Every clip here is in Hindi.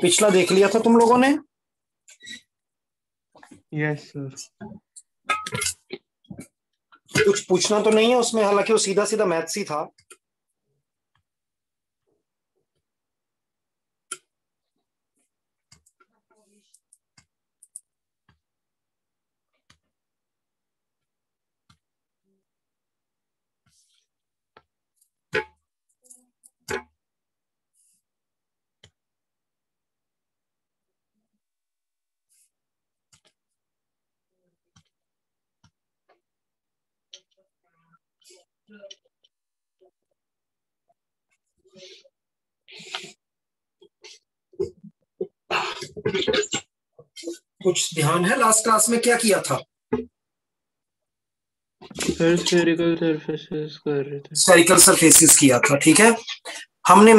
पिछला देख लिया था तुम लोगों ने? Yes sir. कुछ पूछना तो नहीं है उसमें, हालांकि वो सीधा सीधा मैथ्स ही था। कुछ ध्यान है लास्ट क्लास में क्या किया था? सर स्फेरिकल सरफेसेस कर रहे थे। स्फेरिकल सरफेसेस किया था, ठीक है। हमने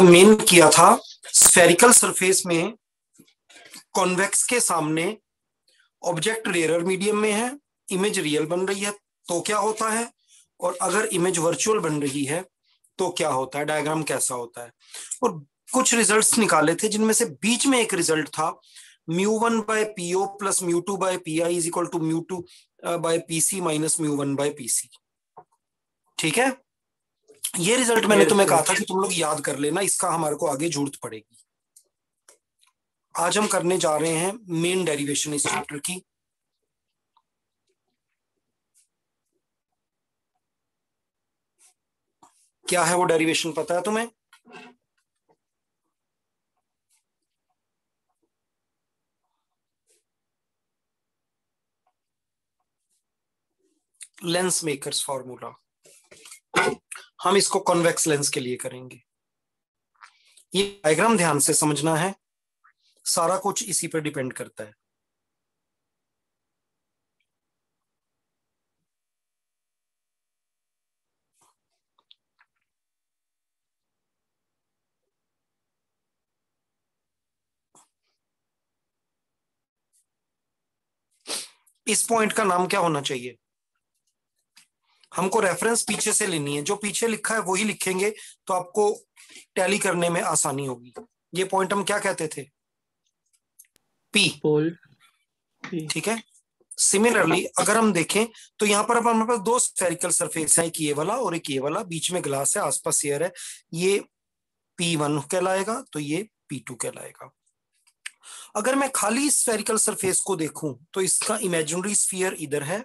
मेन किया था स्फेरिकल सरफेस में कॉन्वेक्स के सामने ऑब्जेक्ट रेयर मीडियम में है, इमेज रियल बन रही है तो क्या होता है, और अगर इमेज वर्चुअल बन रही है तो क्या होता है, डायग्राम कैसा होता है। और कुछ रिजल्ट्स निकाले थे जिनमें से बीच में एक रिजल्ट था μ1/PO plus μ2/PI is equal to μ2/PC minus μ1/PC। ठीक है, ये रिजल्ट मैंने तुम्हें कहा था कि तुम लोग याद कर लेना, इसका हमारे को आगे जरूरत पड़ेगी। आज हम करने जा रहे हैं मेन डेरिवेशन इस चैप्टर की। क्या है वो डेरिवेशन, पता है तुम्हें? Lens makers formula. हम इसको कॉन्वेक्स लेंस के लिए करेंगे। ये डायग्राम ध्यान से समझना है, सारा कुछ इसी पर डिपेंड करता है। इस पॉइंट का नाम क्या होना चाहिए? हमको रेफरेंस पीछे से लेनी है, जो पीछे लिखा है वही लिखेंगे तो आपको टैली करने में आसानी होगी। ये पॉइंट हम क्या कहते थे? पी। पोल। ठीक है। सिमिलरली अगर हम देखें तो यहाँ पर अब हमारे पास दो स्फेरिकल सरफेस है, एक ये वाला और एक ये वाला, बीच में ग्लास है, आसपास एयर है। ये P1 कहलाएगा तो ये P2 कहलाएगा। अगर मैं खाली स्फेरिकल सरफेस को देखूं तो इसका इमेजिनरी स्फीयर इधर है,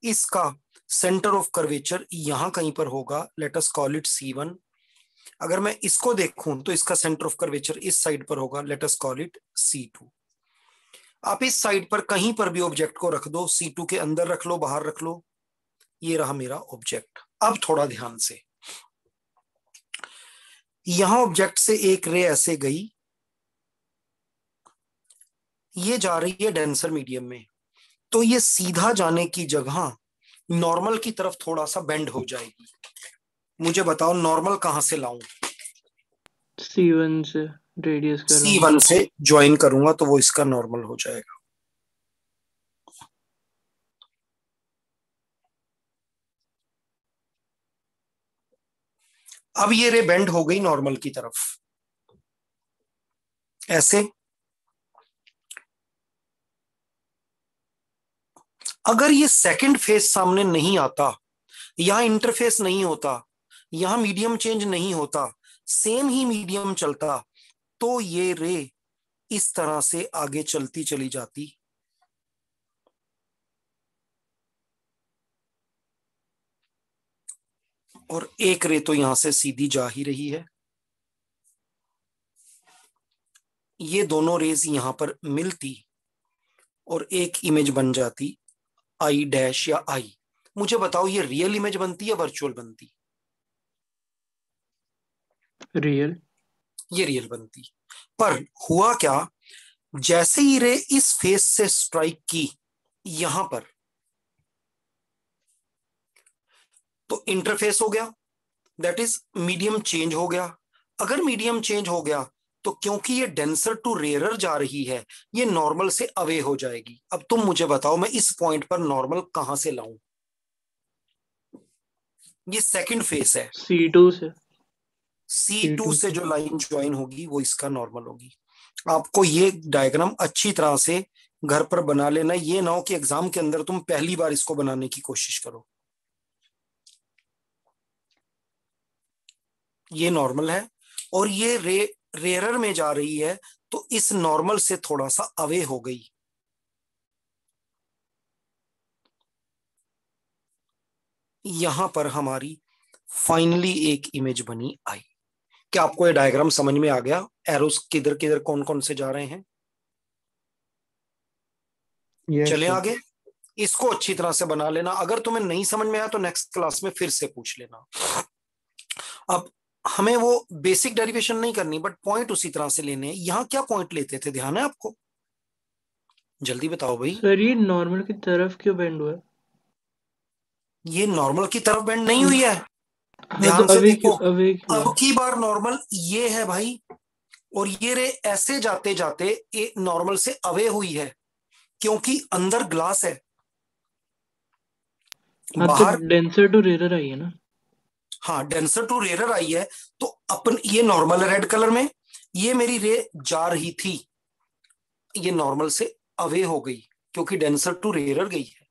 इसका सेंटर ऑफ कर्वेचर यहां कहीं पर होगा, let us call it C1। अगर मैं इसको देखूं तो इसका सेंटर ऑफ कर्वेचर इस साइड पर होगा, let us call it C2। आप इस साइड पर कहीं पर भी ऑब्जेक्ट को रख दो, C2 के अंदर रख लो, बाहर रख लो, ये रहा मेरा ऑब्जेक्ट। अब थोड़ा ध्यान से, यहां ऑब्जेक्ट से एक रे ऐसे गई, ये जा रही है डेंसर मीडियम में, तो ये सीधा जाने की जगह नॉर्मल की तरफ थोड़ा सा बेंड हो जाएगी। मुझे बताओ नॉर्मल कहां से लाऊं? C1 से रेडियस C1 से ज्वाइन करूंगा तो वो इसका नॉर्मल हो जाएगा। अब ये रे बेंड हो गई नॉर्मल की तरफ ऐसे। अगर ये सेकंड फेस सामने नहीं आता, यहां इंटरफेस नहीं होता, यहां मीडियम चेंज नहीं होता, सेम ही मीडियम चलता, तो ये रे इस तरह से आगे चलती चली जाती, और एक रे तो यहां से सीधी जा ही रही है। ये दोनों रेज यहां पर मिलती और एक इमेज बन जाती आई डैश या आई। मुझे बताओ ये रियल इमेज बनती या वर्चुअल बनती? रियल। ये रियल बनती। पर हुआ क्या, जैसे ही रे इस फेस से स्ट्राइक की यहां पर, तो इंटरफेस हो गया, दैट इज मीडियम चेंज हो गया। अगर मीडियम चेंज हो गया तो क्योंकि ये डेंसर टू रेयरर जा रही है, ये नॉर्मल से अवे हो जाएगी। अब तुम मुझे बताओ मैं इस पॉइंट पर नॉर्मल कहां से लाऊं? ये सेकंड फेस है। C2 से C2 से जो लाइन ज्वाइन होगी वो इसका नॉर्मल होगी। आपको ये डायग्राम अच्छी तरह से घर पर बना लेना, ये ना हो कि एग्जाम के अंदर तुम पहली बार इसको बनाने की कोशिश करो। ये नॉर्मल है और ये रेयरर में जा रही है, तो इस नॉर्मल से थोड़ा सा अवे हो गई। यहां पर हमारी फाइनली एक इमेज बनी आई। क्या आपको ये डायग्राम समझ में आ गया? एरोस किधर किधर कौन कौन से जा रहे हैं? चले आगे, इसको अच्छी तरह से बना लेना। अगर तुम्हें नहीं समझ में आया तो नेक्स्ट क्लास में फिर से पूछ लेना। अब हमें वो बेसिक डेरिवेशन नहीं करनी, बट पॉइंट उसी तरह से लेने हैं। यहां क्या पॉइंट लेते थे, ध्यान है आपको? जल्दी बताओ भाई। सर ये नॉर्मल की तरफ क्यों बेंड हुआ है? ये नॉर्मल की तरफ बेंड नहीं हुई है, हाँ तो ध्यान से देखो। अवे क्यों अब है? की बार नॉर्मल ये है भाई, और ये रे ऐसे जाते जाते ये नॉर्मल से अवे हुई है, क्योंकि अंदर ग्लास है, हाँ तो बाहर। डेंसर टू रेयर आई है ना। हाँ, डेंसर टू रेयर आई है, तो अपन ये नॉर्मल है रेड कलर में, ये मेरी रे जा रही थी, ये नॉर्मल से अवे हो गई क्योंकि डेंसर टू रेयर गई है।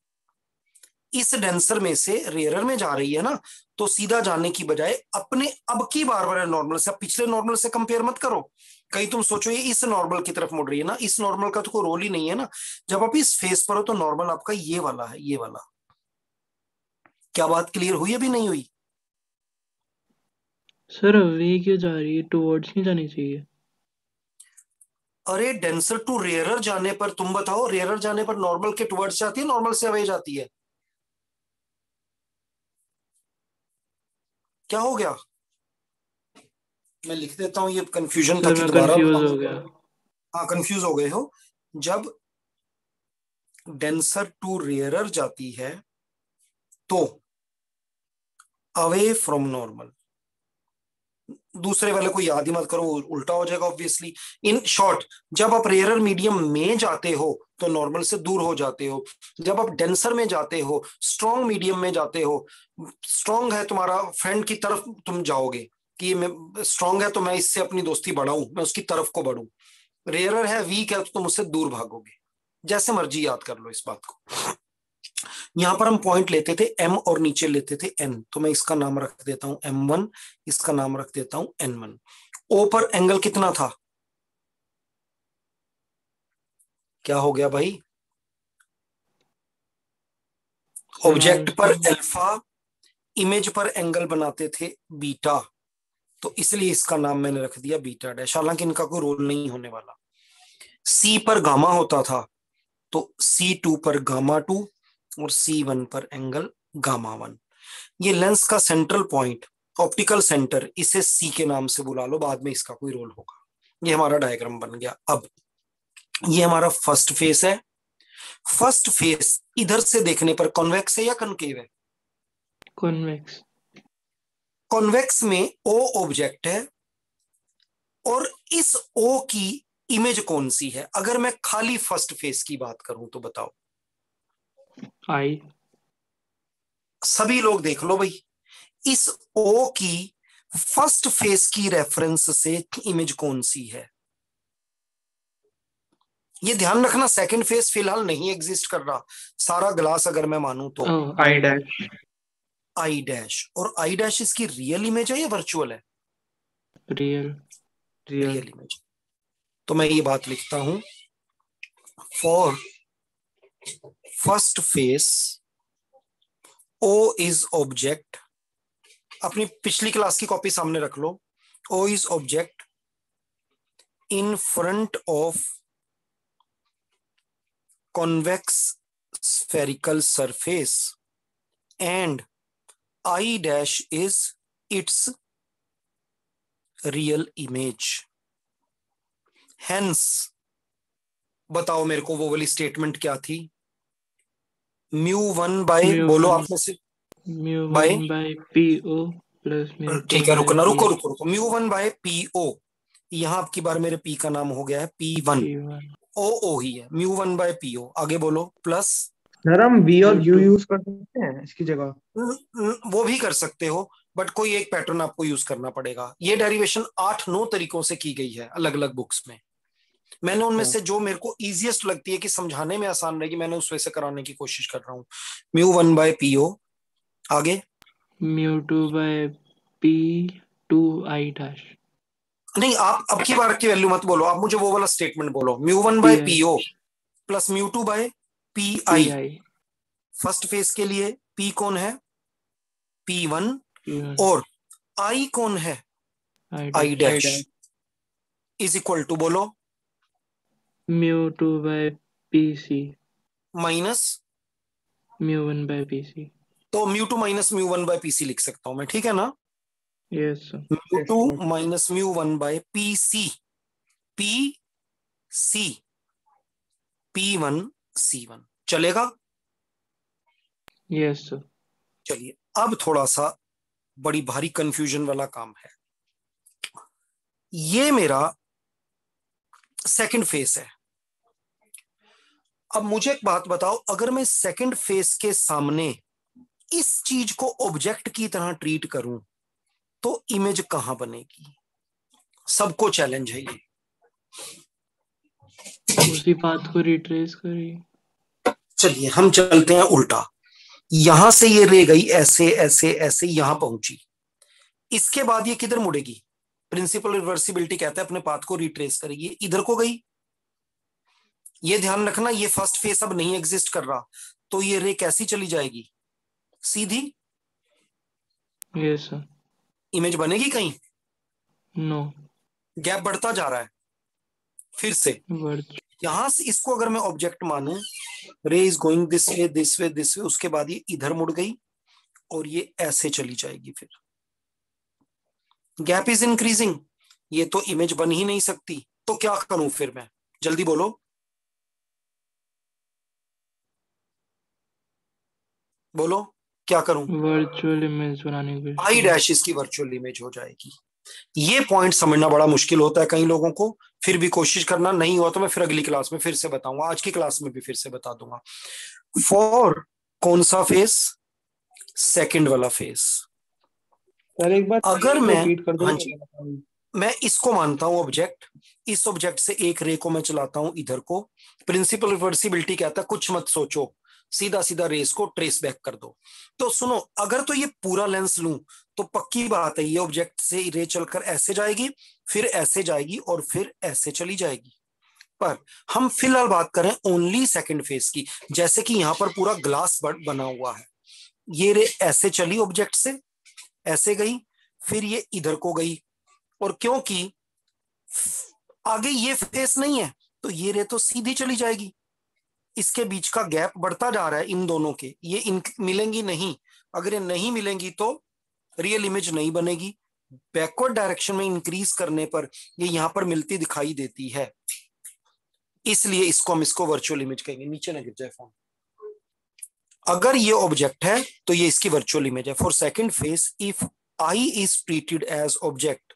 इस डेंसर में से रेयरर में जा रही है ना, तो सीधा जाने की बजाय अपने अब की बार बार नॉर्मल से, अब पिछले नॉर्मल से कंपेयर मत करो। कहीं तुम सोचो ये इस नॉर्मल की तरफ मुड़ रही है ना, इस नॉर्मल का तो कोई रोल ही नहीं है ना। जब आप इस फेस पर हो तो नॉर्मल आपका ये वाला है, ये वाला। क्या बात क्लियर हुई अभी नहीं हुई? सर अवे क्यों जा रही है, टुवर्ड्स नहीं जानी चाहिए? अरे डेंसर टू रेयरर जाने पर, तुम बताओ, रेयरर जाने पर नॉर्मल के टुवर्ड्स जाती है, नॉर्मल से अवे जाती है? क्या हो गया? मैं लिख देता हूं, ये कंफ्यूजन था सर कि मैं दोबारा। कंफ्यूज हो गया। हाँ, कंफ्यूज हो गए हो। जब डेंसर टू रेयरर जाती है तो अवे फ्रॉम नॉर्मल, दूसरे वाले को याद ही मत करो, उल्टा हो जाएगा ऑब्वियसली। इन शॉर्ट, जब आप रेयरर मीडियम में जाते हो तो नॉर्मल से दूर हो जाते हो। जब आप डेंसर में जाते हो, स्ट्रॉन्ग मीडियम में जाते हो, स्ट्रॉन्ग है तुम्हारा फ्रेंड की तरफ तुम जाओगे कि मैं स्ट्रॉन्ग है तो मैं इससे अपनी दोस्ती बढ़ाऊं, मैं उसकी तरफ को बढ़ूं। रेयरर है, वीक है, तो तुम उससे दूर भागोगे। जैसे मर्जी याद कर लो इस बात को। यहां पर हम पॉइंट लेते थे एम और नीचे लेते थे एन, तो मैं इसका नाम रख देता हूं M1, इसका नाम रख देता हूं N1। ओ पर एंगल कितना था? क्या हो गया भाई? ऑब्जेक्ट पर अल्फा, इमेज पर एंगल बनाते थे बीटा, तो इसलिए इसका नाम मैंने रख दिया बीटा डैश, हालांकि इनका कोई रोल नहीं होने वाला। सी पर गामा होता था, तो C2 पर गामा 2 और C1 पर एंगल गामा 1। ये लेंस का सेंट्रल पॉइंट, ऑप्टिकल सेंटर, इसे सी के नाम से बुला लो, बाद में इसका कोई रोल होगा। ये हमारा डायग्राम बन गया। अब ये हमारा फर्स्ट फेस है। फर्स्ट फेस इधर से देखने पर कॉन्वेक्स है या कनकेव है? कॉन्वेक्स। कॉन्वेक्स में ओ ऑब्जेक्ट है, और इस ओ की इमेज कौन सी है? अगर मैं खाली फर्स्ट फेस की बात करूं तो बताओ। आई। सभी लोग देख लो भाई, इस ओ की फर्स्ट फेस की रेफरेंस से इमेज कौन सी है? ये ध्यान रखना, सेकंड फेस फिलहाल नहीं एग्जिस्ट कर रहा, सारा ग्लास अगर मैं मानूं तो। I dash. आई डैश, और आई डैश इसकी रियल इमेज है या वर्चुअल है? रियल। रियल। Real image. तो मैं ये बात लिखता हूं, for first face O is object, अपनी पिछली क्लास की कॉपी सामने रख लो। O is object in front of convex spherical surface and I dash is its real image. Hence, बताओ मेरे को वो वाली स्टेटमेंट क्या थी? म्यू1 बाय, बोलो आप में से, बाय, म्यू1 बाय PO प्लस म्यू2 ठीक है, बाय रुकना, रुको PO। रुको रुको, म्यू1 बाय PO, यहां आपकी बार मेरे P का नाम हो गया है P1, P1 ओ ही है, म्यू1 बाय PO, आगे बोलो, प्लस सर हम वी और यू L2 यूज कर सकते हैं इसकी जगह? वो भी कर सकते हो, बट कोई एक पैटर्न आपको यूज करना पड़ेगा। ये डेरिवेशन 8-9 तरीकों से की गई है अलग अलग बुक्स में। मैंने उनमें अच्छा। से जो मेरे को इजीएस्ट लगती है कि समझाने में आसान रहेगी, मैंने उस वजह से कराने की कोशिश कर रहा हूँ। μ1/PO। आगे μ2/P2I डैश नहीं, आप अब की बार की वैल्यू मत बोलो, आप मुझे वो वाला स्टेटमेंट बोलो। PI μ1/PO plus μ2/PI। PI first phase के लिए P कौन है? P1। P1 और I कौन है? I I dash dash is equal to बोलो μ2/PC माइनस, μ1/PC। तो μ2 माइनस μ1/PC लिख सकता हूं मैं, ठीक है ना? Yes sir. μ2 minus μ1/PC। PC P1 C1 चलेगा? Yes sir. चलिए, अब थोड़ा सा बड़ी भारी कंफ्यूजन वाला काम है। ये मेरा सेकंड फेस है। अब मुझे एक बात बताओ, अगर मैं सेकंड फेस के सामने इस चीज को ऑब्जेक्ट की तरह ट्रीट करूं तो इमेज कहां बनेगी? सबको चैलेंज है ये। उसी पाथ को रिट्रेस करिए। चलिए हम चलते हैं उल्टा। यहां से ये रे गई ऐसे ऐसे ऐसे यहां पहुंची, इसके बाद ये किधर मुड़ेगी? प्रिंसिपल रिवर्सिबिलिटी कहता है अपने पाथ को रिट्रेस करेगी, इधर को गई। ये ध्यान रखना, ये फर्स्ट फेस अब नहीं एग्जिस्ट कर रहा, तो ये रे कैसी चली जाएगी? सीधी। Yes sir. इमेज बनेगी कहीं? नो। गैप बढ़ता जा रहा है फिर से। वर्च यहां से इसको अगर मैं ऑब्जेक्ट मानूं, रे is going this way this way this way, उसके बाद ये इधर मुड़ गई और ये ऐसे चली जाएगी, फिर गैप इज इंक्रीजिंग, ये तो इमेज बन ही नहीं सकती। तो क्या करूं फिर मैं? जल्दी बोलो, बोलो क्या करूं? वर्चुअल इमेज बनाने की कोशिश आई करो। डैश इसकी वर्चुअल इमेज हो जाएगी। ये पॉइंट समझना बड़ा मुश्किल होता है कई लोगों को, फिर भी कोशिश करना, नहीं हुआ तो मैं फिर अगली क्लास में फिर से बताऊंगा, आज की क्लास में भी फिर से बता दूंगा। फॉर कौन सा फेस? सेकंड वाला फेस। सर एक बार अगर मैं, रिपीट कर हाँ दो। जी, मैं इसको मानता हूं ऑब्जेक्ट, इस ऑब्जेक्ट से एक रे को मैं चलाता हूं इधर को। प्रिंसिपल रिवर्सिबिलिटी कहता है कुछ मत सोचो, सीधा सीधा रेस को ट्रेस बैक कर दो। तो सुनो, अगर तो ये पूरा लेंस लूं तो पक्की बात है ये ऑब्जेक्ट से रे चलकर ऐसे जाएगी, फिर ऐसे जाएगी और फिर ऐसे चली जाएगी। पर हम फिलहाल बात करें ओनली सेकंड फेस की। जैसे कि यहां पर पूरा ग्लास बना हुआ है, ये रे ऐसे चली ऑब्जेक्ट से, ऐसे गई, फिर ये इधर को गई, और क्योंकि आगे ये फेस नहीं है तो ये रे तो सीधी चली जाएगी। इसके बीच का गैप बढ़ता जा रहा है इन दोनों के, ये मिलेंगी नहीं। अगर ये नहीं मिलेंगी तो रियल इमेज नहीं बनेगी। बैकवर्ड डायरेक्शन में इंक्रीज करने पर ये यहां पर मिलती दिखाई देती है, इसलिए इसको वर्चुअल इमेज कहेंगे। नीचे ना गिर जाए फोन। अगर ये ऑब्जेक्ट है तो ये इसकी वर्चुअल इमेज है। For second face, if I is treated as object,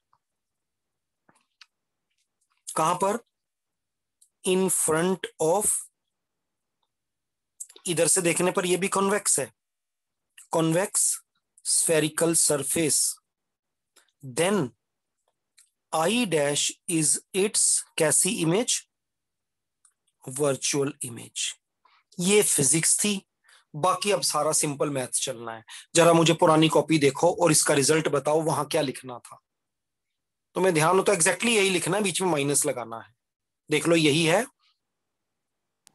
कहां पर? इन फ्रंट ऑफ, इधर से देखने पर ये भी कॉन्वेक्स है, convex spherical surface, then I dash is its कैसी इमेज? Virtual image. ये फिजिक्स थी, बाकी अब सारा सिंपल मैथ्स चलना है। जरा मुझे पुरानी कॉपी देखो और इसका रिजल्ट बताओ वहां क्या लिखना था। तुम्हें ध्यान हो तो एग्जैक्टली यही लिखना है, बीच में माइनस लगाना है। देख लो यही है।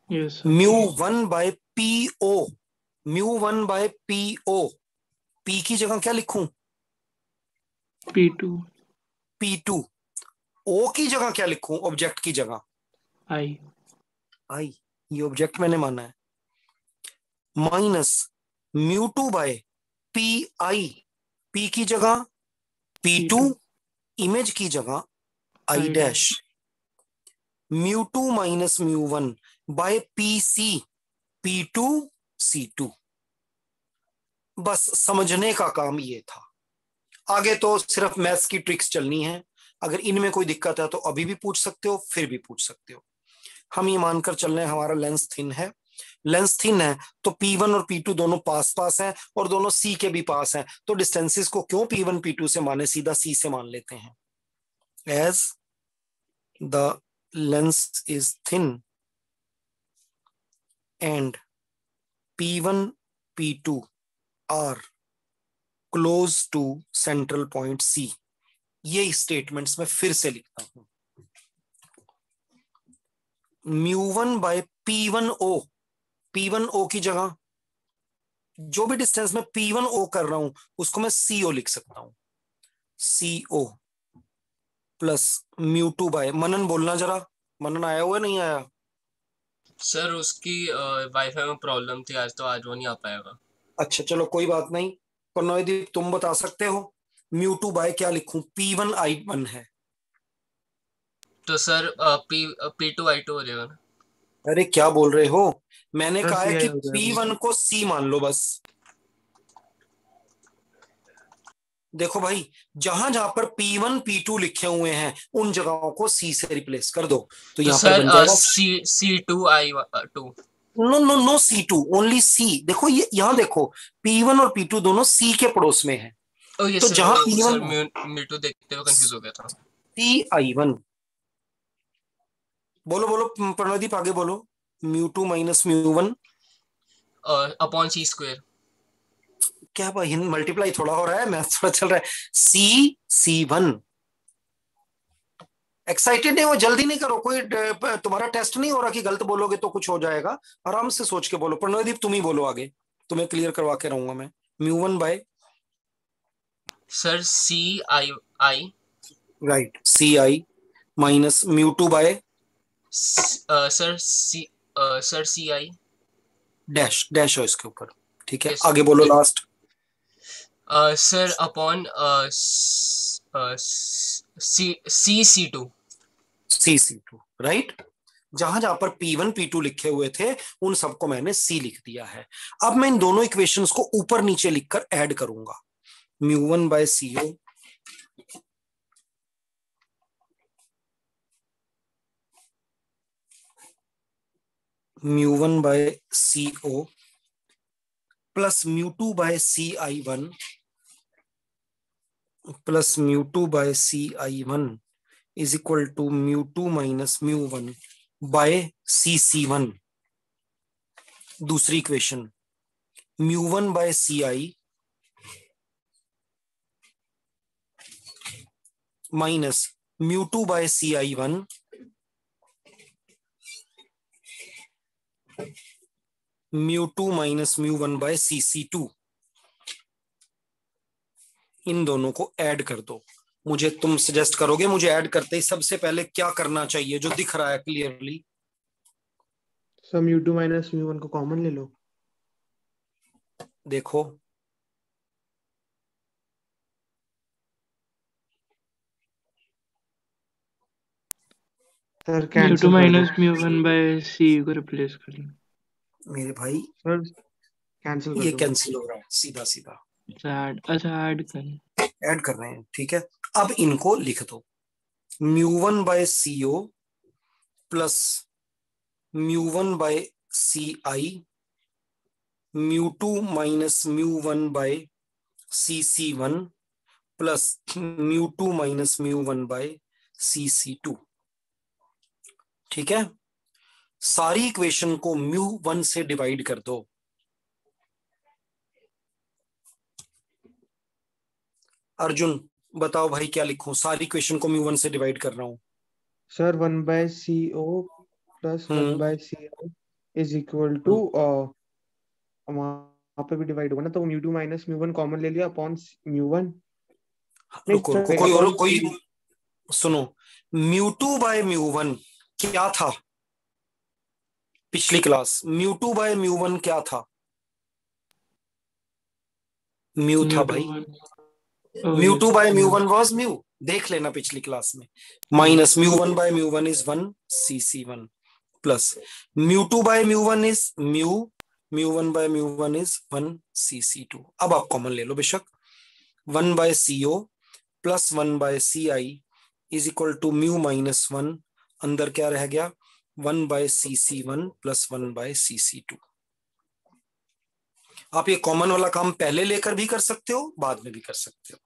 Yes sir. μ1/PO, μ1/PO, P की जगह क्या लिखूं? P2 P2। O की जगह क्या लिखूं? ऑब्जेक्ट की जगह I ये ऑब्जेक्ट मैंने माना है, माइनस μ2/PI, P की जगह P2, इमेज की जगह I dash, μ2 minus μ1/PC, P2 C2। बस समझने का काम ये था, आगे तो सिर्फ मैथ्स की ट्रिक्स चलनी है। अगर इनमें कोई दिक्कत है तो अभी भी पूछ सकते हो, फिर भी पूछ सकते हो। हम ये मानकर चल रहे हैं हमारा लेंस थिन है, लेंस थिन है तो P1 और P2 दोनों पास पास हैं और दोनों C के भी पास हैं, तो डिस्टेंसेस को क्यों P1 P2 से माने, सीधा C से मान लेते हैं। As the lens is thin and P1 P2 are close to central point C। ये स्टेटमेंट्स में फिर से लिखता हूं। μ1 बाय P1O, P1O की जगह जो भी डिस्टेंस में P1O कर रहा हूं उसको मैं CO लिख सकता हूं। CO प्लस μ2 बाय, मनन बोलना जरा, मनन आया हुआ नहीं आया? सर उसकी वाईफाई में प्रॉब्लम थी आज, तो आज वो नहीं आ पाएगा। अच्छा चलो कोई बात नहीं, प्रणोयदीप तुम बता सकते हो μ2 बाय क्या लिखूं? P1I1 है तो सर P2I2 हो जाएगा ना। अरे क्या बोल रहे हो, मैंने सर कहा है CI कि हो जाएगा। P1 को C मान लो बस। देखो भाई, जहां जहां पर P1 P2 लिखे हुए हैं उन जगहों को C से रिप्लेस कर दो, तो यहाँ पर सर बन जाएगा C2I2। No no no C2, only C। देखो ये यहाँ देखो, P1 और P2 दोनों C के पड़ोस में हैं, ओके तो सर, जहां सर P1 म्यूटू देखते हुए कंफ्यूज हो गया था। CI1, बोलो बोलो प्रणोदीप आगे बोलो। μ2 माइनस μ1 अपॉन C²। क्या भाई मल्टीप्लाई थोड़ा हो रहा है, मैथ थोड़ा चल रहा है। C1। एक्साइटेड नहीं हो, जल्दी नहीं करो, कोई तुम्हारा टेस्ट नहीं हो रहा कि गलत बोलोगे तो कुछ हो जाएगा, आराम से सोच के बोलो। प्रणोदीप तुम ही बोलो आगे, तुम्हें क्लियर करवा के रहूंगा मैं। μ1 by sir CI right CI minus μ2 by sir CI dash, dash हो इसके ऊपर, ठीक है Yes, आगे बोलो last. Sir upon C2। C2 right, जहां जहां पर P1 P2 लिखे हुए थे उन सबको मैंने C लिख दिया है। अब मैं इन दोनों इक्वेशंस को ऊपर नीचे लिखकर ऐड करूंगा। μ1 by CO μ1 by CO plus μ2 by CI1 plus μ2 by CI1 is equal to μ2 minus μ1 by CC1। दूसरी equation μ1 by CI minus μ2 by CI1 μ2 minus μ1 by CC2। इन दोनों को ऐड कर दो। मुझे तुम सजेस्ट करोगे मुझे ऐड करते ही सबसे पहले क्या करना चाहिए, जो दिख रहा है क्लियरली? सर μ2 माइनस μ1 को कॉमन ले लो। देखो सर μ2 कैंसिल कर दो। माइनस μ1 बाय C को रिप्लेस कर लो। मेरे भाई सर कैंसिल कर ये दो। कैंसिल हो रहा है सीधा सीधा, अच्छा ऐड कर। ऐड कर रहे हैं ठीक है। अब इनको लिख दो, μ1 by CO plus μ1 by CI μ2 minus μ1 by CC1 plus μ2 minus μ1 by CC2। ठीक है, सारी इक्वेशन को μ1 से डिवाइड कर दो। अर्जुन बताओ भाई क्या लिखूं, सारी इक्वेशन को μ1 से डिवाइड कर रहा हूं। Sir 1 by CO plus 1 by CI is equal to वहां पे भी डिवाइड होगा ना, तो μ2 माइनस μ1 कॉमन ले लिया अपॉन μ1। रुको रुको, कोई और कोई सुनो, μ2 बाय μ1 क्या था पिछली क्लास? μ2 बाय μ1 क्या था? म्यू था भाई, μ2 बाय μ1 वाज म्यू, देख लेना पिछली क्लास में। Minus μ1 by μ1 is 1 CC1 plus μ2 by μ1 is mu, μ1 by μ1 is 1 CC2। अब आप कॉमन ले लो बेशक, 1 by CO plus 1 by CI is equal to mu minus 1, अंदर क्या रह गया 1/cc1 + 1/cc2। आप ये कॉमन वाला काम पहले लेकर भी कर सकते हो, बाद में भी कर सकते हो,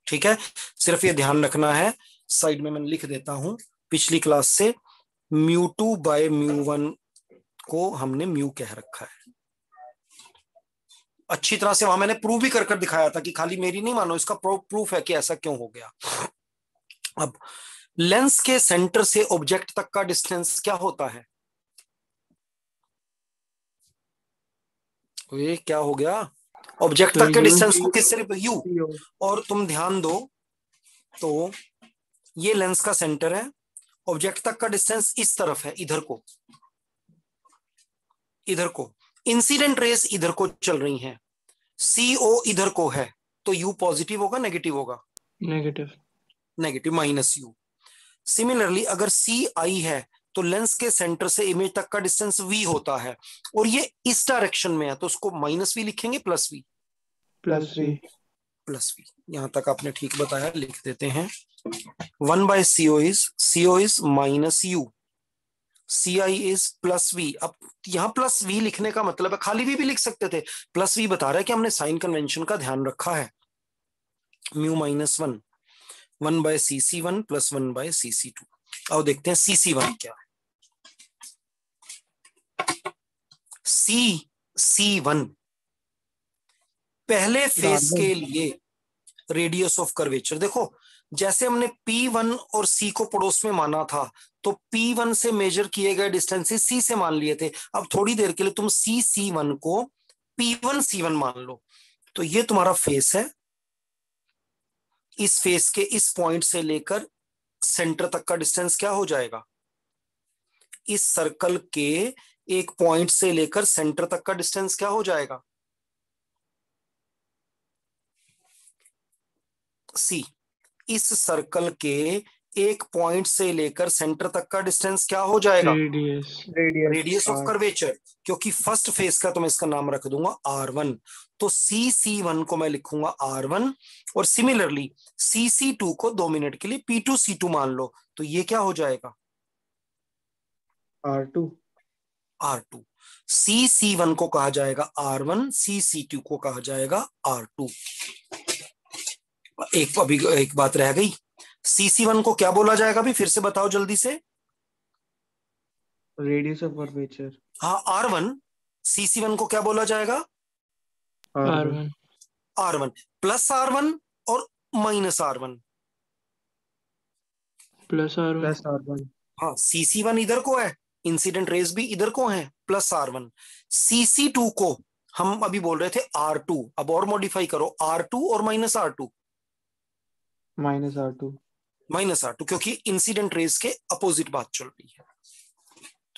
ठीक है। सिर्फ ये ध्यान रखना है, साइड में मैं लिख देता हूं पिछली क्लास से, μ2/μ1 को हमने म्यू कह रखा है। अच्छी तरह से वहां मैंने प्रूव भी कर दिखाया था कि खाली मेरी नहीं मानो, इसका प्रूफ है कि ऐसा क्यों हो गया। अब लेंस के सेंटर से ऑब्जेक्ट तक का डिस्टेंस क्या होता है? ये क्या हो गया? ऑब्जेक्ट तक के डिस्टेंस को किससे यू। और तुम ध्यान दो तो ये लेंस का सेंटर है, ऑब्जेक्ट तक का डिस्टेंस इस तरफ है, इधर को, इधर को। इंसिडेंट रेस इधर को चल रही हैं, CO इधर को है, तो U पॉजिटिव होगा नेगेटिव होगा? नेगेटिव। Negative, -U। सिमिलरली अगर CI है तो लेंस के सेंटर से इमेज तक का डिस्टेंस V होता है, और ये इस डायरेक्शन में है, तो उसको -V लिखेंगे +V? +V। +V। यहां तक आपने ठीक बताया, लिख देते हैं। 1/CO is -U, CI is +V। अब यहां +V लिखने का मतलब है, खाली V भी लिख सकते थे, +V बता रहा है कि हमने साइन कन्वेंशन का ध्यान रखा है। μ-1 1/cc1 + 1/cc2। अब देखते हैं cc1 क्या है। cc1 पहले फेस के लिए रेडियस ऑफ कर्वेचर। देखो जैसे हमने P1 और C को पड़ोस में माना था, तो P1 से मेजर किए गए डिस्टेंसेस C से मान लिए थे। अब थोड़ी देर के लिए तुम cc1 को P1C1 मान लो, तो ये तुम्हारा फेस है। इस फेस के इस पॉइंट से लेकर सेंटर तक का डिस्टेंस क्या हो जाएगा? इस सर्कल के एक पॉइंट से लेकर सेंटर तक का डिस्टेंस क्या हो जाएगा? C। इस सर्कल के एक पॉइंट से लेकर सेंटर तक का डिस्टेंस क्या हो जाएगा? Radius of curvature. क्योंकि फर्स्ट फेस का तो मैं इसका नाम रख दूंगा R1, तो cc1 को मैं लिखूंगा R1, और सिमिलरली cc2 को 2 मिनट के लिए P2C2 मान लो, तो ये क्या हो जाएगा? R2। cc1 को कहा जाएगा R1, cc2 को कहा जाएगा R2। अभी एक बात रह गई, cc1 को क्या बोला जाएगा? भी फिर से बताओ जल्दी से। Radius of curvature. हाँ R1। cc1 को क्या बोला जाएगा? R1 +R1 और -R1। +R1। हाँ, cc1 इधर को है, इंसिडेंट रेस भी इधर को है, +R1। cc2 को हम अभी बोल रहे थे R2, अब और मॉडिफाई करो, R2 और -R2। -R2, क्योंकि इंसिडेंट रेस के अपोजिट बात चल रही है।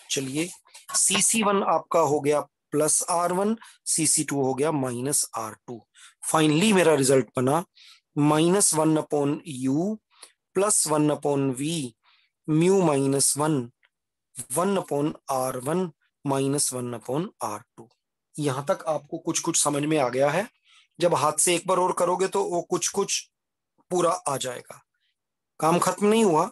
चलिए cc1 आपका हो गया +R1, cc2 हो गया -R2। फाइनली मेरा रिजल्ट बना -1/U + 1/V μ-1 1/R1 -1/R2। यहां तक आपको कुछ कुछ समझ में आ गया है। जब हाथ से एक बार और करोगे तो वो कुछ कुछ पूरा आ जाएगा। काम खत्म नहीं हुआ,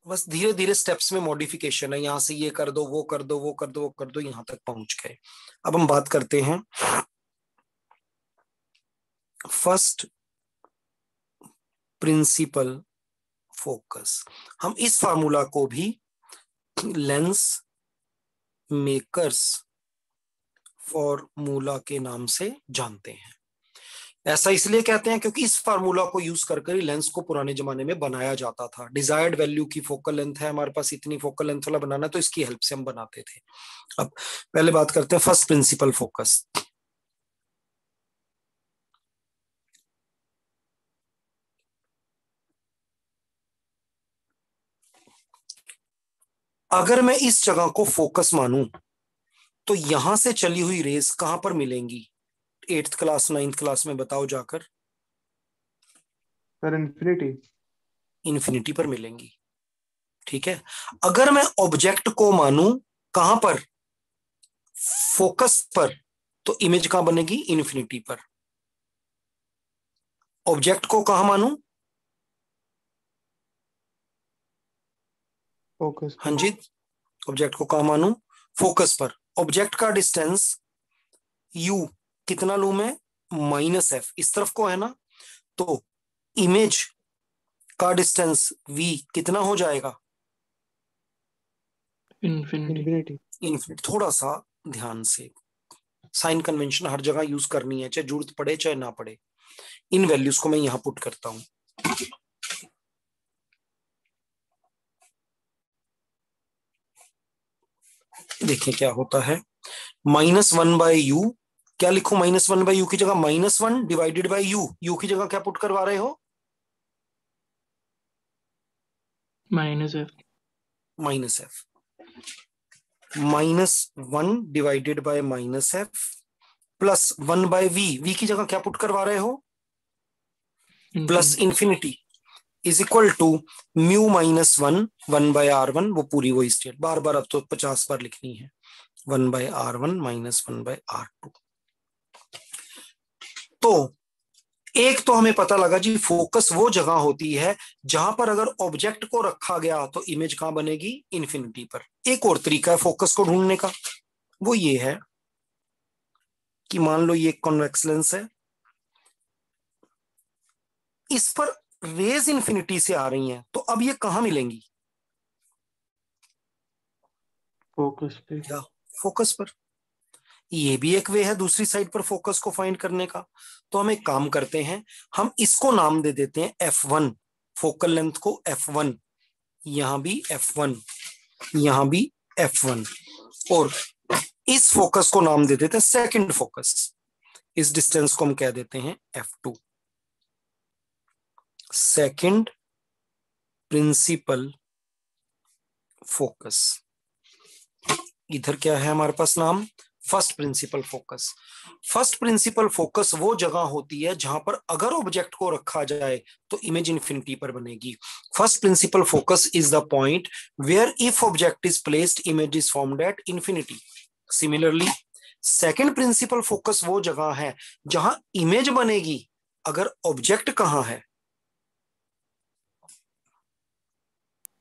बस धीरे धीरे स्टेप्स में मॉडिफिकेशन है। यहां से ये कर दो, वो कर दो, वो कर दो, वो कर दो, यहां तक पहुंच गए। अब हम बात करते हैं फर्स्ट प्रिंसिपल फोकस। हम इस फार्मूला को भी लेंस मेकर्स फॉर्मूला के नाम से जानते हैं। ऐसा इसलिए कहते हैं क्योंकि इस फार्मूला को यूज कर ही लेंस को पुराने जमाने में बनाया जाता था। डिजायर्ड वैल्यू की फोकल लेंथ है हमारे पास, इतनी फोकल लेंथ वाला बनाना, तो इसकी हेल्प से हम बनाते थे। अब पहले बात करते हैं फर्स्ट प्रिंसिपल फोकस। अगर मैं इस जगह को फोकस मानूं तो यहां से चली हुई रेस कहां पर मिलेंगी? 8th क्लास 9th क्लास में बताओ जाकर। इन्फिनिटी पर मिलेंगी, ठीक है। अगर मैं ऑब्जेक्ट को मानूं कहां पर? फोकस पर, तो इमेज कहां बनेगी? इन्फिनिटी पर। ऑब्जेक्ट को कहां मानूं? फोकस हाँ जी, ऑब्जेक्ट को कहाँ मानूं? फोकस पर। ऑब्जेक्ट का डिस्टेंस u कितना लूं मैं? -f, इस तरफ को है ना, तो इमेज का डिस्टेंस v कितना हो जाएगा? इन्फिनिटी। इन्फिनिटी। इन्फिनिट। थोड़ा सा ध्यान से, साइन कन्वेंशन हर जगह यूज करनी है, चाहे जरूरत पड़े चाहे ना पड़े। इन वैल्यूज को मैं यहां पुट करता हूं। देखिए क्या होता है, -1/u, क्या लिखूं? -1/u की जगह -1 डिवाइडेड बाय u की जगह क्या पुट करवा रहे हो? -f। -f। -1 divided by -f plus 1/v, v की जगह क्या पुट करवा रहे हो? Plus infinity is equal to μ-1 1/r1, वो पूरी वही स्टेट, बार बार अब तो 50 बार लिखनी है, 1/r1 - 1/r2। तो एक तो हमें पता लगा जी, फोकस वो जगह होती है जहां पर अगर ऑब्जेक्ट को रखा गया तो इमेज कहां बनेगी? इन्फिनिटी पर। एक और तरीका है फोकस को ढूंढने का, वो ये है कि मान लो ये कॉन्वेक्स लेंस है, इस पर रेज इन्फिनिटी से आ रही हैं, तो अब ये कहां मिलेंगी? फोकस पे। क्या? फोकस पर। ये भी एक वे है दूसरी साइड पर फोकस को फाइंड करने का। तो हम एक काम करते हैं, हम इसको नाम दे देते हैं f1, फोकल लेंथ को f1, यहां भी f1, यहां भी f1, और इस फोकस को नाम दे देते हैं सेकंड फोकस, इस डिस्टेंस को हम कह देते हैं f2, सेकंड प्रिंसिपल फोकस। इधर क्या है हमारे पास नाम? First principal focus. First principal focus वो जगह होती है जहां पर अगर ऑब्जेक्ट को रखा जाए तो इमेज इन्फिनिटी पर बनेगी। First principal focus is the point where if object is placed image is formed at infinity. Similarly second principal focus वो जगह है जहां इमेज बनेगी अगर ऑब्जेक्ट कहां है?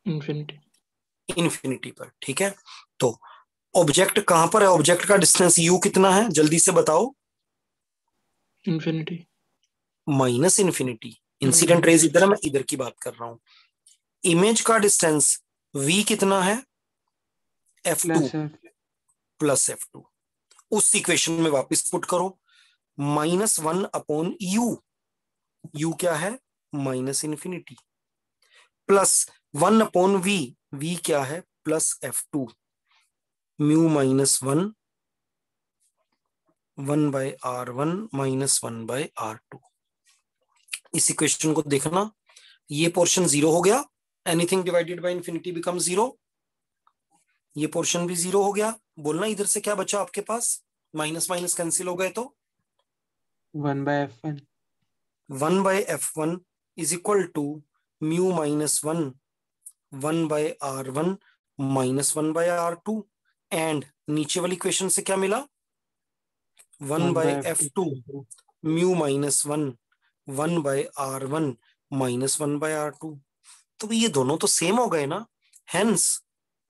इन्फिनिटी। इन्फिनिटी पर। ठीक है, तो ऑब्जेक्ट कहां पर है? ऑब्जेक्ट का डिस्टेंस u कितना है, जल्दी से बताओ? इन्फिनिटी। -इन्फिनिटी। इंसिडेंट रेज इधर है, मैं इधर की बात कर रहा हूं। इमेज का डिस्टेंस v कितना है? f2 plus f2। उस इक्वेशन में वापस पुट करो, -1/u, u क्या है? -इन्फिनिटी, प्लस 1/v, v क्या है? Plus f2, μ-1 1/r1 -1/r2। इस इक्वेशन को देखना, ये पोर्शन 0 हो गया, anything divided by infinity become 0, ये पोर्शन भी 0 हो गया। बोलना इधर से क्या बचा आपके पास? माइनस माइनस कैंसिल हो गए तो 1/f1। 1/f1 is equal to μ-1 1/r1 -1/r2, and नीचे वाली इक्वेशन से क्या मिला? 1/f2 μ-1 1/r1 -1/r2। तो ये दोनों तो सेम हो गए ना, hence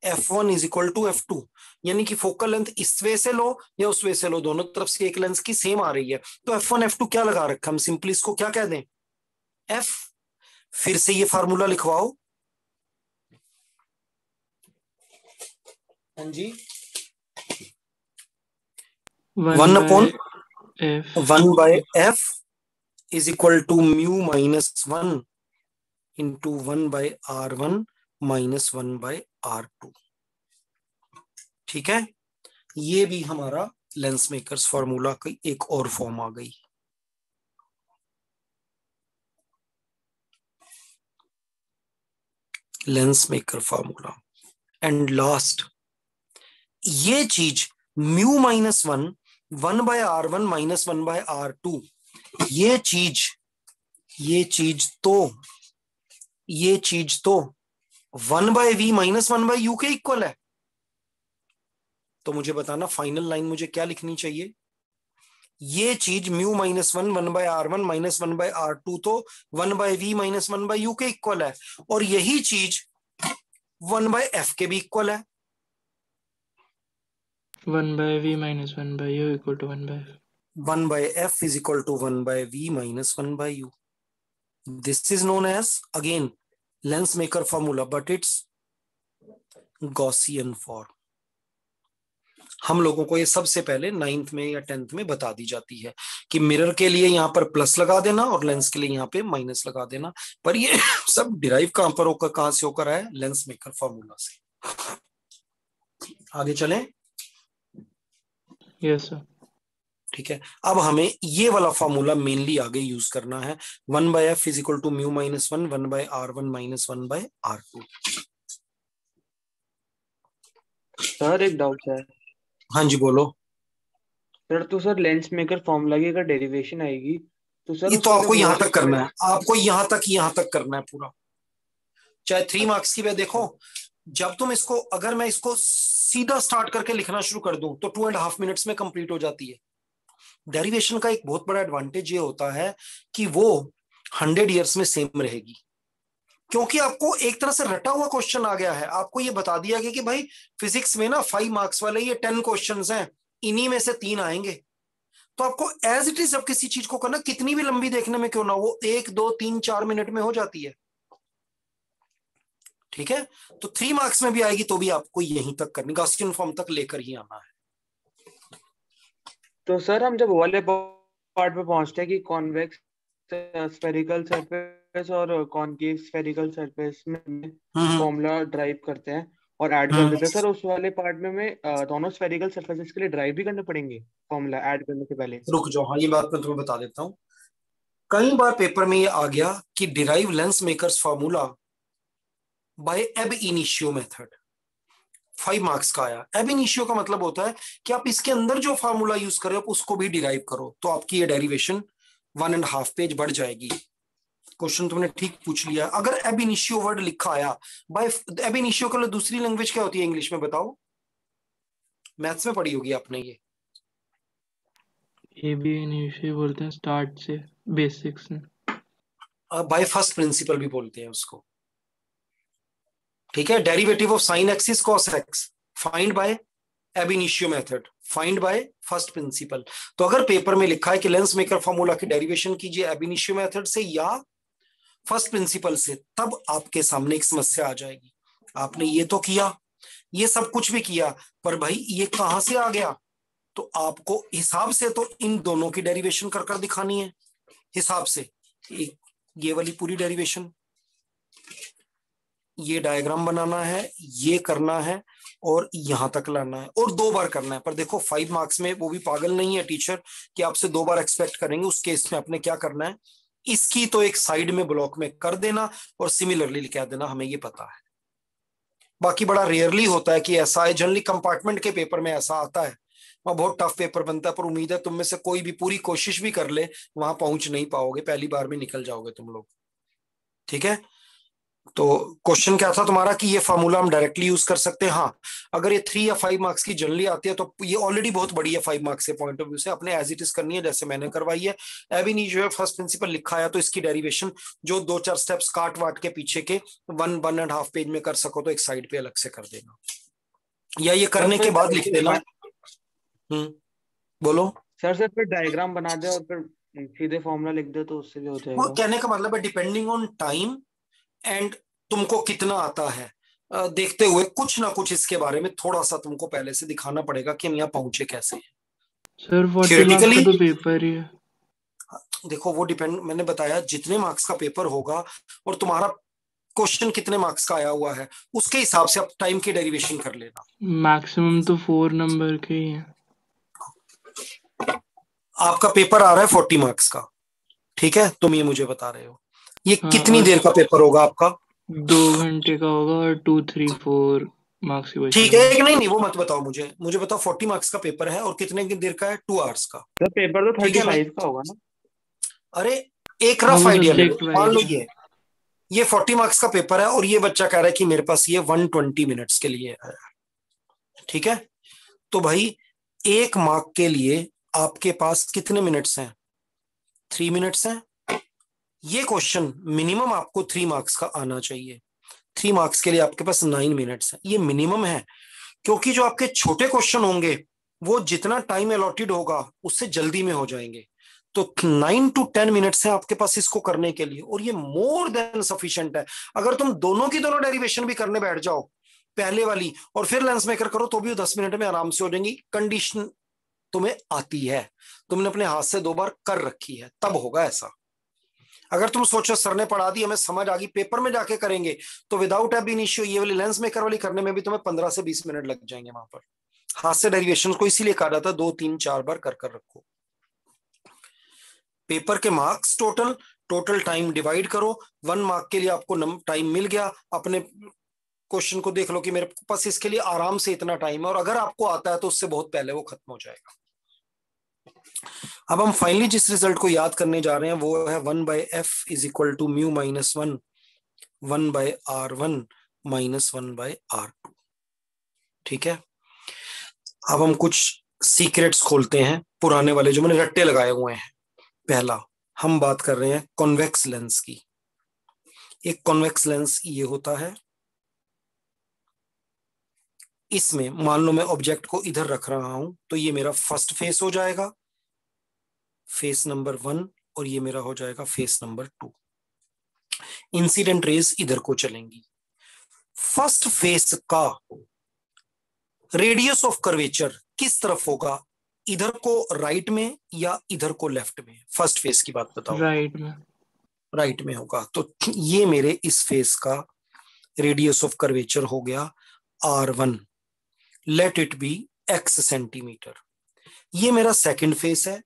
f1 is equal to f2, यानी कि फोकल लेंथ इस वे से लो या उस वे से लो, दोनों तरफ से एक लेंस की सेम आ रही है, तो f1 f2 क्या लगा रखा, हम सिंपली इसको क्या कह दें? f। फिर से ये फार्मूला लिखवाओ। हाँ जी, 1/f is equal to μ-1 into 1/r1 -1/r2। ठीक है, ये भी हमारा लेंस मेकर्स फॉर्मूला की एक और फॉर्म आ गई। Lens maker formula. And last, ये चीज μ-1 1/r1 -1/r2, ये चीज तो 1/v -1/u के इक्वल है। तो मुझे बताना फाइनल लाइन मुझे क्या लिखनी चाहिए? ये चीज μ-1 1/r1 -1/r2 तो 1/v -1/u के इक्वल है, और यही चीज 1/f के भी इक्वल है। 1/v minus 1/u equal to 1/f. 1/f is equal to 1/v minus 1/u. This is known as again Lensmaker formula, but it's Gaussian form. हम लोगों को ये सबसे पहले 9th में या 10th में बता दी जाती है कि मिरर के लिए यहाँ पर प्लस लगा देना और लेंस के लिए यहाँ पे माइनस लगा देना। पर ये सब डिराइव कहां पर होकर, कहां से होकर आया? लेंसमेकर फॉर्मूला से। आगे चलें। Yes sir. ठीक है, अब हमें ये वाला फॉर्मूला मेनली आगे यूज करना है। 1/f is equal to mu minus 1 1/r1 minus 1/r2। Sir एक डाउट है। हाँ जी बोलो। सर तो सर लेंस मेकर फॉर्मूला की अगर डेरिवेशन आएगी तो सर ये तो आपको यहां तक करना है, है। आपको यहां तक करना है पूरा, चाहे 3 मार्क्स की। वे देखो, जब तुम इसको, अगर मैं इसको सीधा स्टार्ट करके लिखना शुरू कर दूं तो 2.5 मिनट्स में कंप्लीट हो जाती है। डेरिवेशन का एक बहुत बड़ा एडवांटेज ये होता है कि वो 100 ईयर्स में सेम रहेगी, क्योंकि आपको एक तरह से रटा हुआ क्वेश्चन आ गया है। आपको ये बता दिया गया कि भाई फिजिक्स में ना 5 मार्क्स वाले ये 10 क्वेश्चंस हैं, इन्हीं में से 3 आएंगे। तो आपको एज इट इज जब किसी चीज को करना, कितनी भी लंबी देखने में क्यों ना, वो 1 2 3 4 मिनट में हो जाती है। ठीक है, तो 3 मार्क्स में भी आएगी तो भी आपको यहीं तक करनी, गॉसियन फॉर्म तक लेकर ही आना है। तो सर हम जब वाले पार्ट पे पहुंचते हैं कि कॉन्वेक्स स्फेरिकल सरफेस और कॉनकेव स्फेरिकल सरफेस में फॉर्मूला ड्राइव करते हैं और ऐड कर देते हैं, सर उस वाले पार्ट में हमें दोनों स्फेरिकल सरफेसेस के लिए ड्राइव भी करने पड़ेंगे फॉर्मूला ऐड करने से पहले? रुक जाओ, हाँ ये बात मैं तुम्हें बता देता हूं। कई बार पेपर में ये आ गया कि derive lens makers formula bye एब इनिशियो मेथड, 5 मार्क्स का आया। एब इनिशियो का मतलब होता है कि आप इसके अंदर जो फॉर्मूला यूज कर रहे हो उसको भी डिराइव करो, तो आपकी ये डेरिवेशन 1.5 पेज बढ़ जाएगी। क्वेश्चन तुमने ठीक पूछ लिया। अगर एब इनिशियो वर्ड लिखा आया बाय एब इनिशियो के लिए दूसरी लैंग्वेज क्या होती है इंग्लिश में, बताओ? मैथ्स में पढ़ी होगी आपने ये। AB इनिशियो बोलते हैं स्टार्ट से, बेसिक्स में। बाय फर्स्ट प्रिंसिपल भी बोलते हैं उसको। ठीक है, derivative of sine x is cos x, find by एब initio method, find by first principle. तो अगर पेपर में लिखा है कि लेंस मेकर फॉर्मूला की डेरिवेशन कीजिए एब इनिशियो मेथड से या फर्स्ट प्रिंसिपल से, तब आपके सामने एक समस्या आ जाएगी। आपने ये तो किया, ये सब कुछ भी किया, पर भाई ये कहां से आ गया? तो आपको हिसाब से तो इन दोनों की डेरिवेशन कर कर दिखानी है। हिसाब से ये वाली पूरी डेरिवेशन, ये डायग्राम बनाना है, ये करना है और यहां तक लाना है और 2 बार करना है। पर देखो 5 मार्क्स में वो भी पागल नहीं है टीचर कि आपसे 2 बार एक्सपेक्ट करेंगे। उस केस में आपने क्या करना है, इसकी तो एक साइड में ब्लॉक में कर देना और सिमिलरली लिखा देना, हमें ये पता है। बाकी बड़ा रेयरली होता है कि ऐसा है, जनरली कंपार्टमेंट के पेपर में ऐसा आता है, वहां बहुत टफ पेपर बनता है। पर उम्मीद है तुम में से कोई भी पूरी कोशिश भी कर ले, वहां पहुंच नहीं पाओगे, पहली बार में निकल जाओगे तुम लोग। ठीक है, तो क्वेश्चन क्या था तुम्हारा कि ये फार्मूला हम डायरेक्टली यूज कर सकते हैं। हाँ, अगर ये 3 या 5 मार्क्स की जनरली आती है तो ये ऑलरेडी बहुत बड़ी है 5 मार्क्स के पॉइंट ऑफ व्यू से। अपने एज इट इज करनी है जैसे मैंने करवाई है। एब इनिशियो फर्स्ट प्रिंसिपल लिखा है तो इसकी डेरिवेशन जो 2-4 स्टेप्स काट वाट के पीछे के 1.5 पेज में कर सको तो एक साइड पे अलग से कर देना, या ये करने के बाद लिख देना। बोलो सर फिर डायग्राम बना दे और फिर सीधे फॉर्मूला लिख दे तो उससे भी हो जाएगा। वो कहने का मतलब है डिपेंडिंग ऑन टाइम एंड तुमको कितना आता है, देखते हुए कुछ ना कुछ इसके बारे में थोड़ा सा तुमको पहले से दिखाना पड़ेगा कि हम यहाँ पहुंचे कैसे। सर 40 मार्क्स का तो पेपर ही है। देखो वो डिपेंड, मैंने बताया जितने मार्क्स का पेपर होगा और तुम्हारा क्वेश्चन कितने मार्क्स का आया हुआ है उसके हिसाब से आप टाइम की डेरिवेशन कर लेना। मैक्सिमम तो 4 नंबर के ही है। आपका पेपर आ रहा है 40 मार्क्स का, ठीक है, तुम ये मुझे बता रहे हो ये कितनी देर का पेपर होगा आपका? 2 घंटे का होगा और 2, 3, 4 मार्क्स की। ठीक है, एक नहीं वो मत बताओ मुझे बताओ 40 मार्क्स का पेपर है और कितने देर का है? 2 आवर्स का। तो पेपर तो 35 का होगा ना? अरे एक रफ आइडिया मान लो ये 40 मार्क्स का पेपर है और ये बच्चा कह रहा है कि मेरे पास ये 120 मिनट्स के लिए है। ठीक है, तो भाई 1 मार्क के लिए आपके पास कितने मिनट्स हैं? 3 मिनट्स हैं। ये क्वेश्चन मिनिमम आपको 3 मार्क्स का आना चाहिए। 3 मार्क्स के लिए आपके पास 9 मिनट्स है, ये मिनिमम है, क्योंकि जो आपके छोटे क्वेश्चन होंगे वो जितना टाइम अलॉटेड होगा उससे जल्दी में हो जाएंगे। तो 9 to 10 मिनट्स है आपके पास इसको करने के लिए, और ये मोर देन सफिशिएंट है। अगर तुम दोनों की दोनों डेरिवेशन भी करने बैठ जाओ, पहले वाली और फिर लेंस मेकर करो, तो भी 10 मिनट में आराम से हो जाएंगी। कंडीशन तुम्हें आती है, तुमने अपने हाथ से 2 बार कर रखी है, तब होगा ऐसा। अगर तुम सोचो सर ने पढ़ा दी, हमें समझ आ गई, पेपर में जाके करेंगे, तो विदाउट एब इनिशियो ये वाली लेंस मेकर वाली करने में भी तुम्हें 15 से 20 मिनट लग जाएंगे। वहां पर हाथ से डेरिवेशन को इसीलिए कहा जाता है 2, 3, 4 बार कर रखो। पेपर के मार्क्स टोटल टाइम डिवाइड करो, 1 मार्क के लिए आपको टाइम मिल गया। अपने क्वेश्चन को देख लो कि मेरे पास इसके लिए आराम से इतना टाइम है, और अगर आपको आता है तो उससे बहुत पहले वो खत्म हो जाएगा। अब हम फाइनली जिस रिजल्ट को याद करने जा रहे हैं वो है 1/f is equal to mu minus 1 1/r1 minus 1/r2। ठीक है, अब हम कुछ सीक्रेट्स खोलते हैं पुराने वाले जो मैंने रट्टे लगाए हुए हैं। पहला, हम बात कर रहे हैं कॉन्वेक्स लेंस की। एक कॉन्वेक्स लेंस ये होता है, इसमें मान लो मैं ऑब्जेक्ट को इधर रख रहा हूं, तो ये मेरा फर्स्ट फेस हो जाएगा, फेस नंबर 1, और ये मेरा हो जाएगा फेस नंबर 2। इंसिडेंट रेज इधर को चलेंगी। फर्स्ट फेस का रेडियस ऑफ कर्वेचर किस तरफ होगा, इधर को राइट में या इधर को लेफ्ट में? फर्स्ट फेस की बात बताओ। राइट में। राइट में होगा। तो ये मेरे इस फेस का रेडियस ऑफ कर्वेचर हो गया r1, let it be x centimetre. ये मेरा सेकंड फेस है,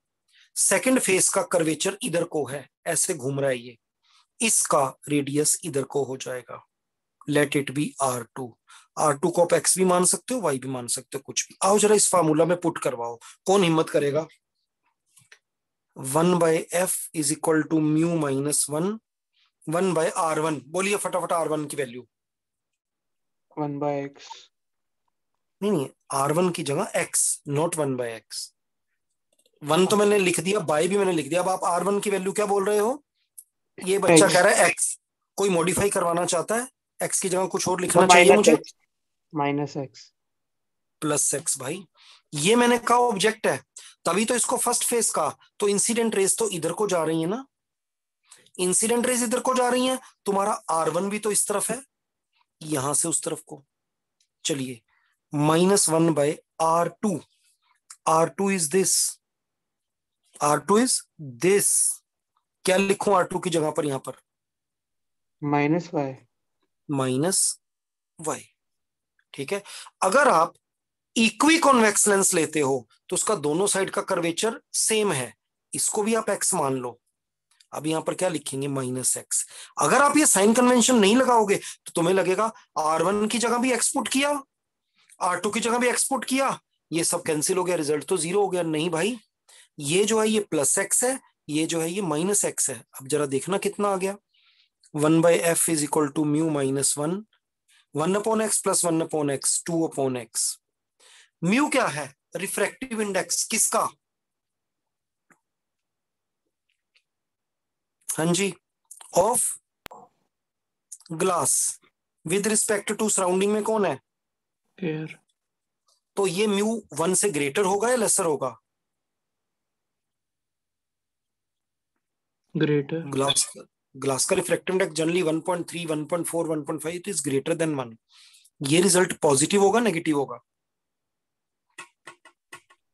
सेकंड फेस का कर्वेचर इधर को है, ऐसे घूम रहा है ये, इसका रेडियस इधर को हो जाएगा, let it be r2। r2 को आप x भी मान सकते हो, y भी मान सकते हो, कुछ भी। आओ जरा इस फार्मूला में पुट करवाओ, कौन हिम्मत करेगा? 1/f is equal to mu minus 1 1/r1। बोलिए फटाफट r1 की वैल्यू। 1/x। नहीं, r1 की जगह x, नॉट 1/x। 1 तो मैंने लिख दिया, बाय भी मैंने लिख दिया। अब आप r1 की वैल्यू क्या बोल रहे हो? ये बच्चा कह रहा है x, कोई मॉडिफाई करवाना चाहता है, x की जगह कुछ और लिखना चाहिए मुझे। Minus x plus x। भाई ये मैंने कहा ऑब्जेक्ट है, तभी तो इसको फर्स्ट फेस का, तो इंसिडेंट रेस तो इधर को जा रही है ना, इंसिडेंट रेस इधर को जा रही है, तुम्हारा r1 भी तो इस तरफ है, यहां से उस तरफ को। चलिए, -1/r2, r2 is this, r2 is this. क्या लिखूं r2 की जगह पर? यहां पर -y। -y। ठीक है, अगर आप इक्वी कॉन्वेक्स लेंस लेते हो तो उसका दोनों साइड का कर्वेचर सेम है, इसको भी आप x मान लो। अब यहां पर क्या लिखेंगे? -x। अगर आप ये साइन कन्वेंशन नहीं लगाओगे तो तुम्हें लगेगा r1 की जगह भी x पुट किया, r2 की जगह भी x पुट किया, ये सब कैंसिल हो गया, रिजल्ट तो 0 हो गया। नहीं भाई, ये जो है ये +x है, ये जो है ये -x है। अब जरा देखना कितना आ गया। 1/f is equal to mu minus 1 1/x plus 1/x 2/x। Mu क्या है? रिफ्रैक्टिव इंडेक्स किसका? हाँ जी, of glass with respect to surrounding में कौन है? एयर। तो ये म्यू 1 से ग्रेटर होगा या लेसर होगा? ग्रेटर। ग्लास का refractive index generally 1.3 1.4 1.5, it is greater than 1। ये रिजल्ट पॉजिटिव होगा नेगेटिव होगा?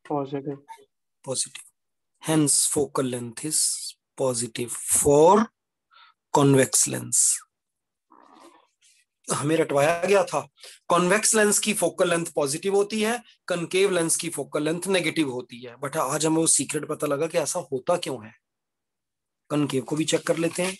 Positive. Positive. Hence focal length is positive for convex lens. हमें रटवाया गया था कॉन्वेक्स लेंस की फोकल लेंथ पॉजिटिव होती है, कनकेव लेंस की फोकल लेंथ नेगेटिव होती है। बट आज हमें वो सीक्रेट पता लगा कि ऐसा होता क्यों है। कनकेव को भी चेक कर लेते हैं।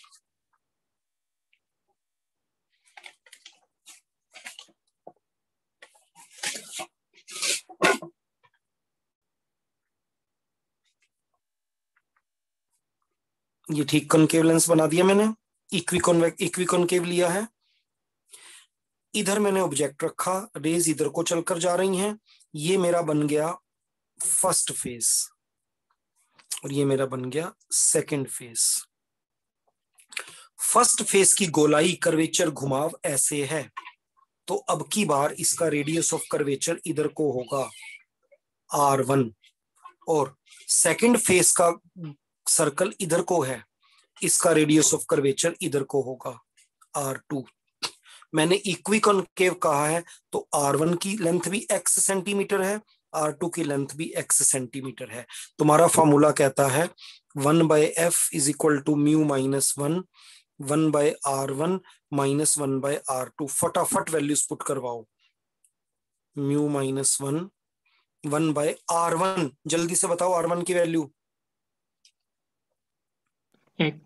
ये ठीक कनकेव लेंस बना दिया मैंने, इक्वी कॉन्केव लिया है। इधर मैंने ऑब्जेक्ट रखा, रेज इधर को चलकर जा रही हैं, ये मेरा बन गया फर्स्ट फेस और ये मेरा बन गया सेकंड फेस। फर्स्ट फेस की गोलाई कर्वेचर घुमाव ऐसे है, तो अब की बार इसका रेडियस ऑफ कर्वेचर इधर को होगा R1, और सेकंड फेस का सर्कल इधर को है, इसका रेडियस ऑफ कर्वेचर इधर को होगा R2। मैंने इक्वी कॉन्केव कहा है, तो R1 की लेंथ भी x सेंटीमीटर है, R2 की लेंथ भी x सेंटीमीटर है। तुम्हारा फॉर्मूला कहता है 1/f is equal to mu minus 1/R1 minus 1/R2। फटाफट वैल्यूज पुट करवाओ। म्यू माइनस 1/R1, जल्दी से बताओ R1 की value. -x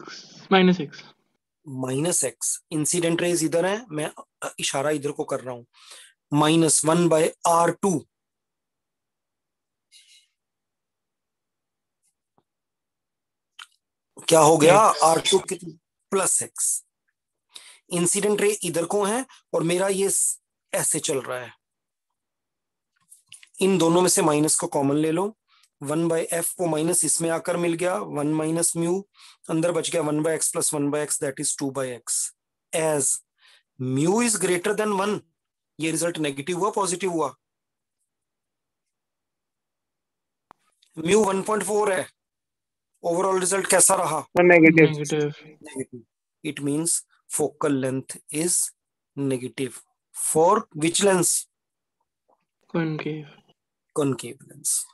-x। Incident rays इधर है, मैं इशारा इधर को कर रहा हूं। -1/R2 क्या हो गया? R2 कितनी? +x। इंसिडेंट रे इधर को है और मेरा ये ऐसे चल रहा है। इन दोनों में से माइनस को कॉमन ले लो। 1/f को माइनस इसमें आकर मिल गया, 1 माइनस म्यू, अंदर बच गया 1/x plus 1/x, that is 2/x। As mu is greater than 1, ये रिजल्ट नेगेटिव हुआ पॉजिटिव हुआ? म्यू 1.4 है, ओवरऑल रिजल्ट कैसा रहा? Negative. It means focal length is negative for which lens? Concave lens.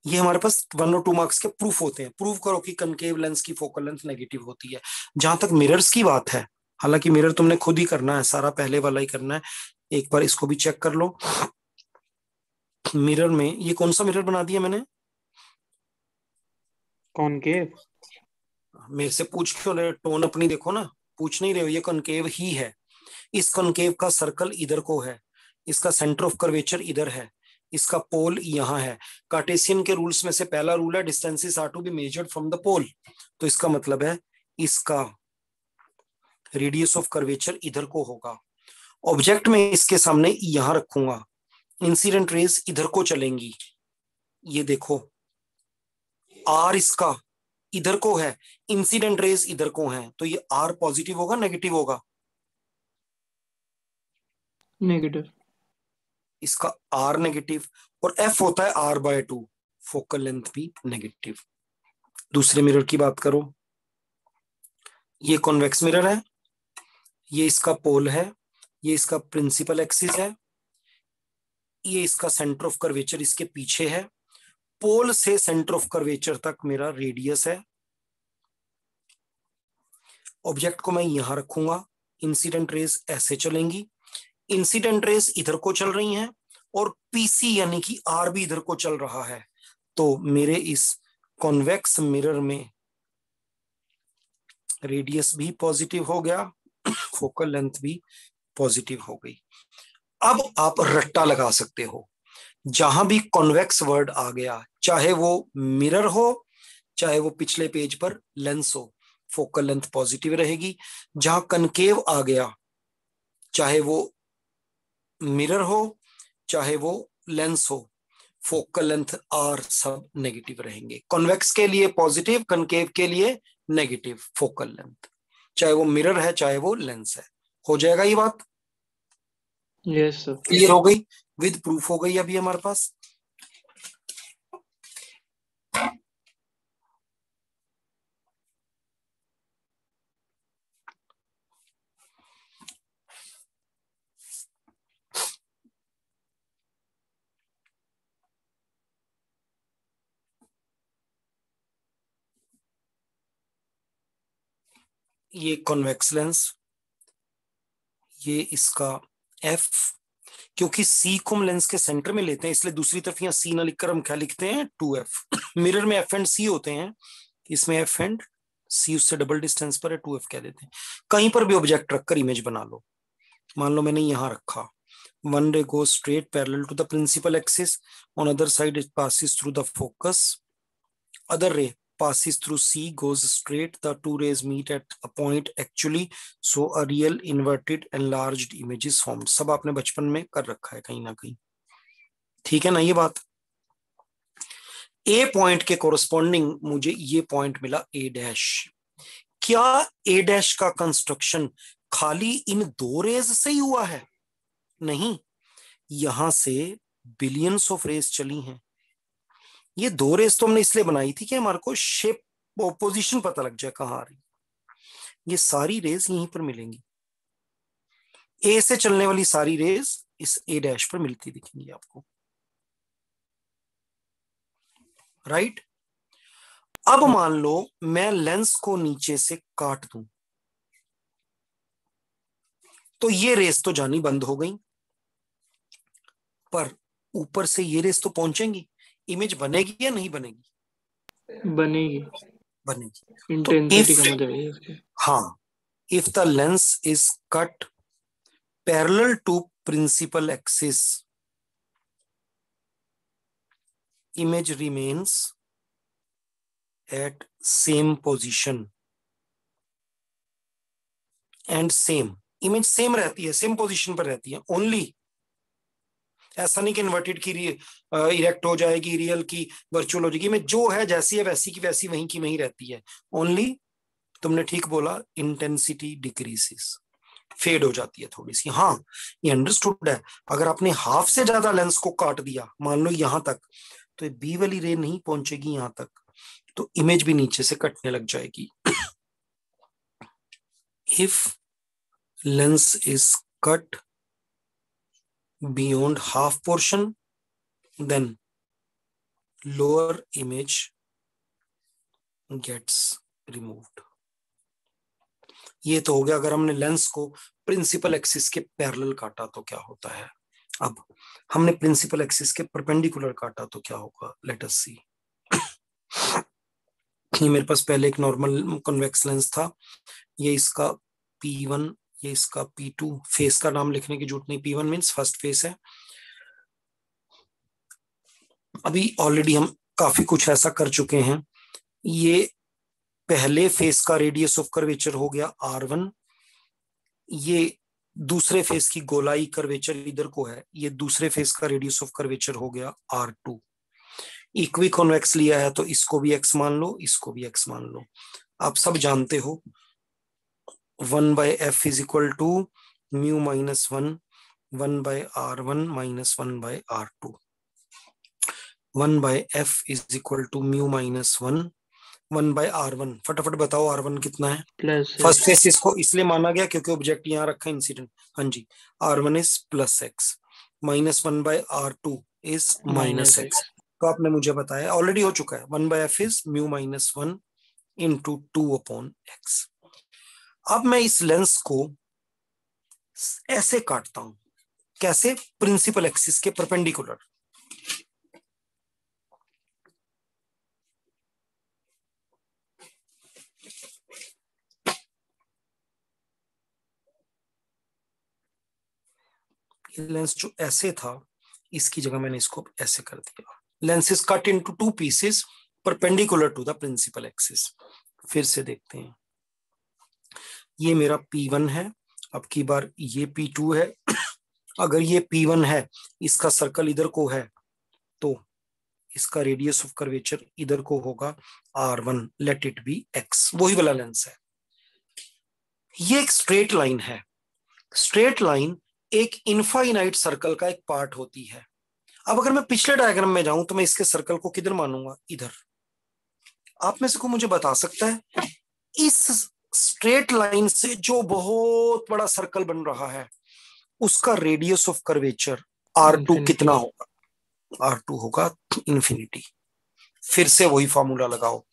ये हमारे पास 1 और 2 मार्क्स के प्रूफ होते हैं। प्रूफ करो कि कनकेव लेंस की फोकल लेंथ नेगेटिव होती है। जहां तक मिरर्स की बात है, हालांकि मिरर तुमने खुद ही करना है, सारा पहले वाला ही करना है, एक बार इसको भी चेक कर लो। मिरर में ये कौन सा मिरर बना दिया मैंने? कॉनकेव। मेरे से पूछ क्यों रहे? टोन अपनी देखो ना, पूछ नहीं रहे हो, ये कॉनकेव ही है। इस कॉनकेव का सर्कल इधर को है, इसका सेंटर ऑफ कर्वेचर इधर है, इसका पोल यहां है। कार्टेशियन के रूल्स में से पहला रूल है distances are to be measured from the pole, तो इसका मतलब है इसका रेडियस ऑफ कर्वेचर इधर को होगा। ऑब्जेक्ट में इसके सामने यहां रखूंगा, इंसिडेंट रेज इधर को चलेंगी। ये देखो आर इसका इधर को है, इंसिडेंट रेज इधर को है, तो ये आर पॉजिटिव होगा नेगेटिव होगा? नेगेटिव। इसका आर नेगेटिव, और एफ होता है R/2, फोकल लेंथ भी नेगेटिव। दूसरे मिरर की बात करो, ये कॉन्वेक्स मिरर है, ये इसका पोल है, ये इसका प्रिंसिपल एक्सिस है, ये इसका सेंटर ऑफ कर्वेचर इसके पीछे है, पोल से सेंटर ऑफ कर्वेचर तक मेरा रेडियस है। ऑब्जेक्ट को मैं यहां रखूंगा, इंसिडेंट रेज ऐसे चलेंगी, इंसिडेंट रेज इधर को चल रही हैं और पीसी यानी कि आर भी इधर को चल रहा है, तो मेरे इस कॉन्वेक्स मिरर में रेडियस भी पॉजिटिव हो गया, फोकल लेंथ भी पॉजिटिव हो गई। अब आप रट्टा लगा सकते हो, जहां भी कॉन्वेक्स वर्ड आ गया, चाहे वो मिरर हो चाहे वो पिछले पेज पर लेंस हो, फोकल लेंथ पॉजिटिव रहेगी। जहां कनकेव आ गया, चाहे वो मिरर हो चाहे वो लेंस हो, फोकल लेंथ आर सब नेगेटिव रहेंगे। कॉन्वेक्स के लिए पॉजिटिव, कनकेव के लिए नेगेटिव फोकल लेंथ, चाहे वो मिरर है चाहे वो लेंस है। हो जाएगा ये बात? Yes sir. क्लियर हो गई, विद प्रूफ हो गई अभी हमारे पास। ये कॉन्वेक्स लेंस, ये इसका एफ, क्योंकि सी को हम लेंस के सेंटर में लेते हैं इसलिए दूसरी तरफ यहाँ सी ना लिखकर हम क्या लिखते हैं 2f। मिरर में एफ एंड सी होते हैं, इसमें एफ एंड सी उससे डबल डिस्टेंस पर है, 2f कह देते हैं। कहीं पर भी ऑब्जेक्ट रखकर इमेज बना लो। मान लो मैंने यहां रखा, one ray goes straight parallel to the principal axis, on other side it passes through the focus, other ray passes through C, goes straight, the two rays meet at a point actually, so a real inverted enlarged image is formed। सब आपने बचपन में कर रखा है कहीं ना कहीं, ठीक है ना ये बात। ए पॉइंट के कोरस्पॉन्डिंग मुझे ये पॉइंट मिला A डैश, क्या ए डैश का कंस्ट्रक्शन खाली इन दो रेज से ही हुआ है? नहीं, यहां से बिलियंस ऑफ रेज चली हैं। ये दो रेज तो हमने इसलिए बनाई थी कि हमारे को शेप पोजीशन पता लग जाए कहां आ रही। ये सारी रेज यहीं पर मिलेंगी, ए से चलने वाली सारी रेज इस ए डैश पर मिलती दिखेंगी आपको, राइट? अब मान लो मैं लेंस को नीचे से काट दूं, तो ये रेस तो जानी बंद हो गई, पर ऊपर से ये रेस तो पहुंचेंगी। इमेज बनेगी या नहीं बनेगी? बनेगी, बनेगी। इंटेंसिटी कम हो जाएगी उसकी। हाँ, if the lens is cut parallel to principal axis, image remains at same position and same, image same रहती है, same position पर रहती है only। ऐसा नहीं कि इन्वर्टेड की इरेक्ट हो जाएगी, रियल की वर्चुअल हो जाएगी। इमेज जो है जैसी है वैसी की वैसी वहीं की वहीं रहती है ओनली। तुमने ठीक बोला, इंटेंसिटी डिक्रीजेस, फेड हो जाती है थोड़ी सी। हाँ, ये अंडरस्टूड है। अगर आपने हाफ से ज्यादा लेंस को काट दिया, मान लो यहां तक, तो बी वाली रे नहीं पहुंचेगी यहां तक, तो इमेज भी नीचे से कटने लग जाएगी। If lens is cut beyond half portion, then lower image gets removed. ये तो हो गया अगर हमने लेंस को प्रिंसिपल एक्सिस के पैरेलल काटा तो क्या होता है। अब हमने प्रिंसिपल एक्सिस के परपेंडिकुलर काटा तो क्या होगा, लेट अस सी। ये मेरे पास पहले एक नॉर्मल कन्वेक्स लेंस था, ये इसका P1, ये इसका P2। फेस का नाम लिखने की जरूरत नहीं, P1 मींस फर्स्ट फेस है। अभी ऑलरेडी हम काफी कुछ ऐसा कर चुके हैं। ये पहले फेस का रेडियस ऑफ कर्वेचर हो गया R1, ये दूसरे फेस की गोलाई कर्वेचर इधर को है, ये दूसरे फेस का रेडियस ऑफ कर्वेचर हो गया R2। इक्वी कॉन्वेक्स लिया है तो इसको भी x मान लो, इसको भी x मान लो। आप सब जानते हो 1/f is equal to mu minus 1 1/r1 minus 1/r2। 1/f is equal to mu minus 1 1/r1। फटाफट बताओ R1 कितना है? फर्स्ट फेस इसको इसलिए माना गया क्योंकि ऑब्जेक्ट यहाँ रखा है इंसिडेंट। हाँ जी, R1 is plus x, minus 1/r2 is minus x. तो आपने मुझे बताया ऑलरेडी हो चुका है, 1/f is mu minus 1 into 2/x। अब मैं इस लेंस को ऐसे काटता हूं, कैसे? प्रिंसिपल एक्सिस के परपेंडिकुलर। लेंस जो ऐसे था, इसकी जगह मैंने इसको ऐसे कर दिया। Lens is cut into two pieces perpendicular to the principal axis. फिर से देखते हैं, ये मेरा P1 है, अब की बार ये P2 है। अगर ये P1 है, इसका सर्कल इधर को है, तो इसका रेडियस ऑफ कर्वेचर इधर को होगा R1, let it be x। वही वाला लेंस है। ये एक स्ट्रेट लाइन है। स्ट्रेट लाइन एक इनफाइनाइट सर्कल का एक पार्ट होती है। अब अगर मैं पिछले डायग्राम में जाऊं तो मैं इसके सर्कल को किधर मानूंगा? इधर। आप में से कोई मुझे बता सकता है इस स्ट्रेट लाइन से जो बहुत बड़ा सर्कल बन रहा है उसका रेडियस ऑफ कर्वेचर R2 कितना होगा? R2 होगा इंफिनिटी। फिर से वही फॉर्मूला लगाओ,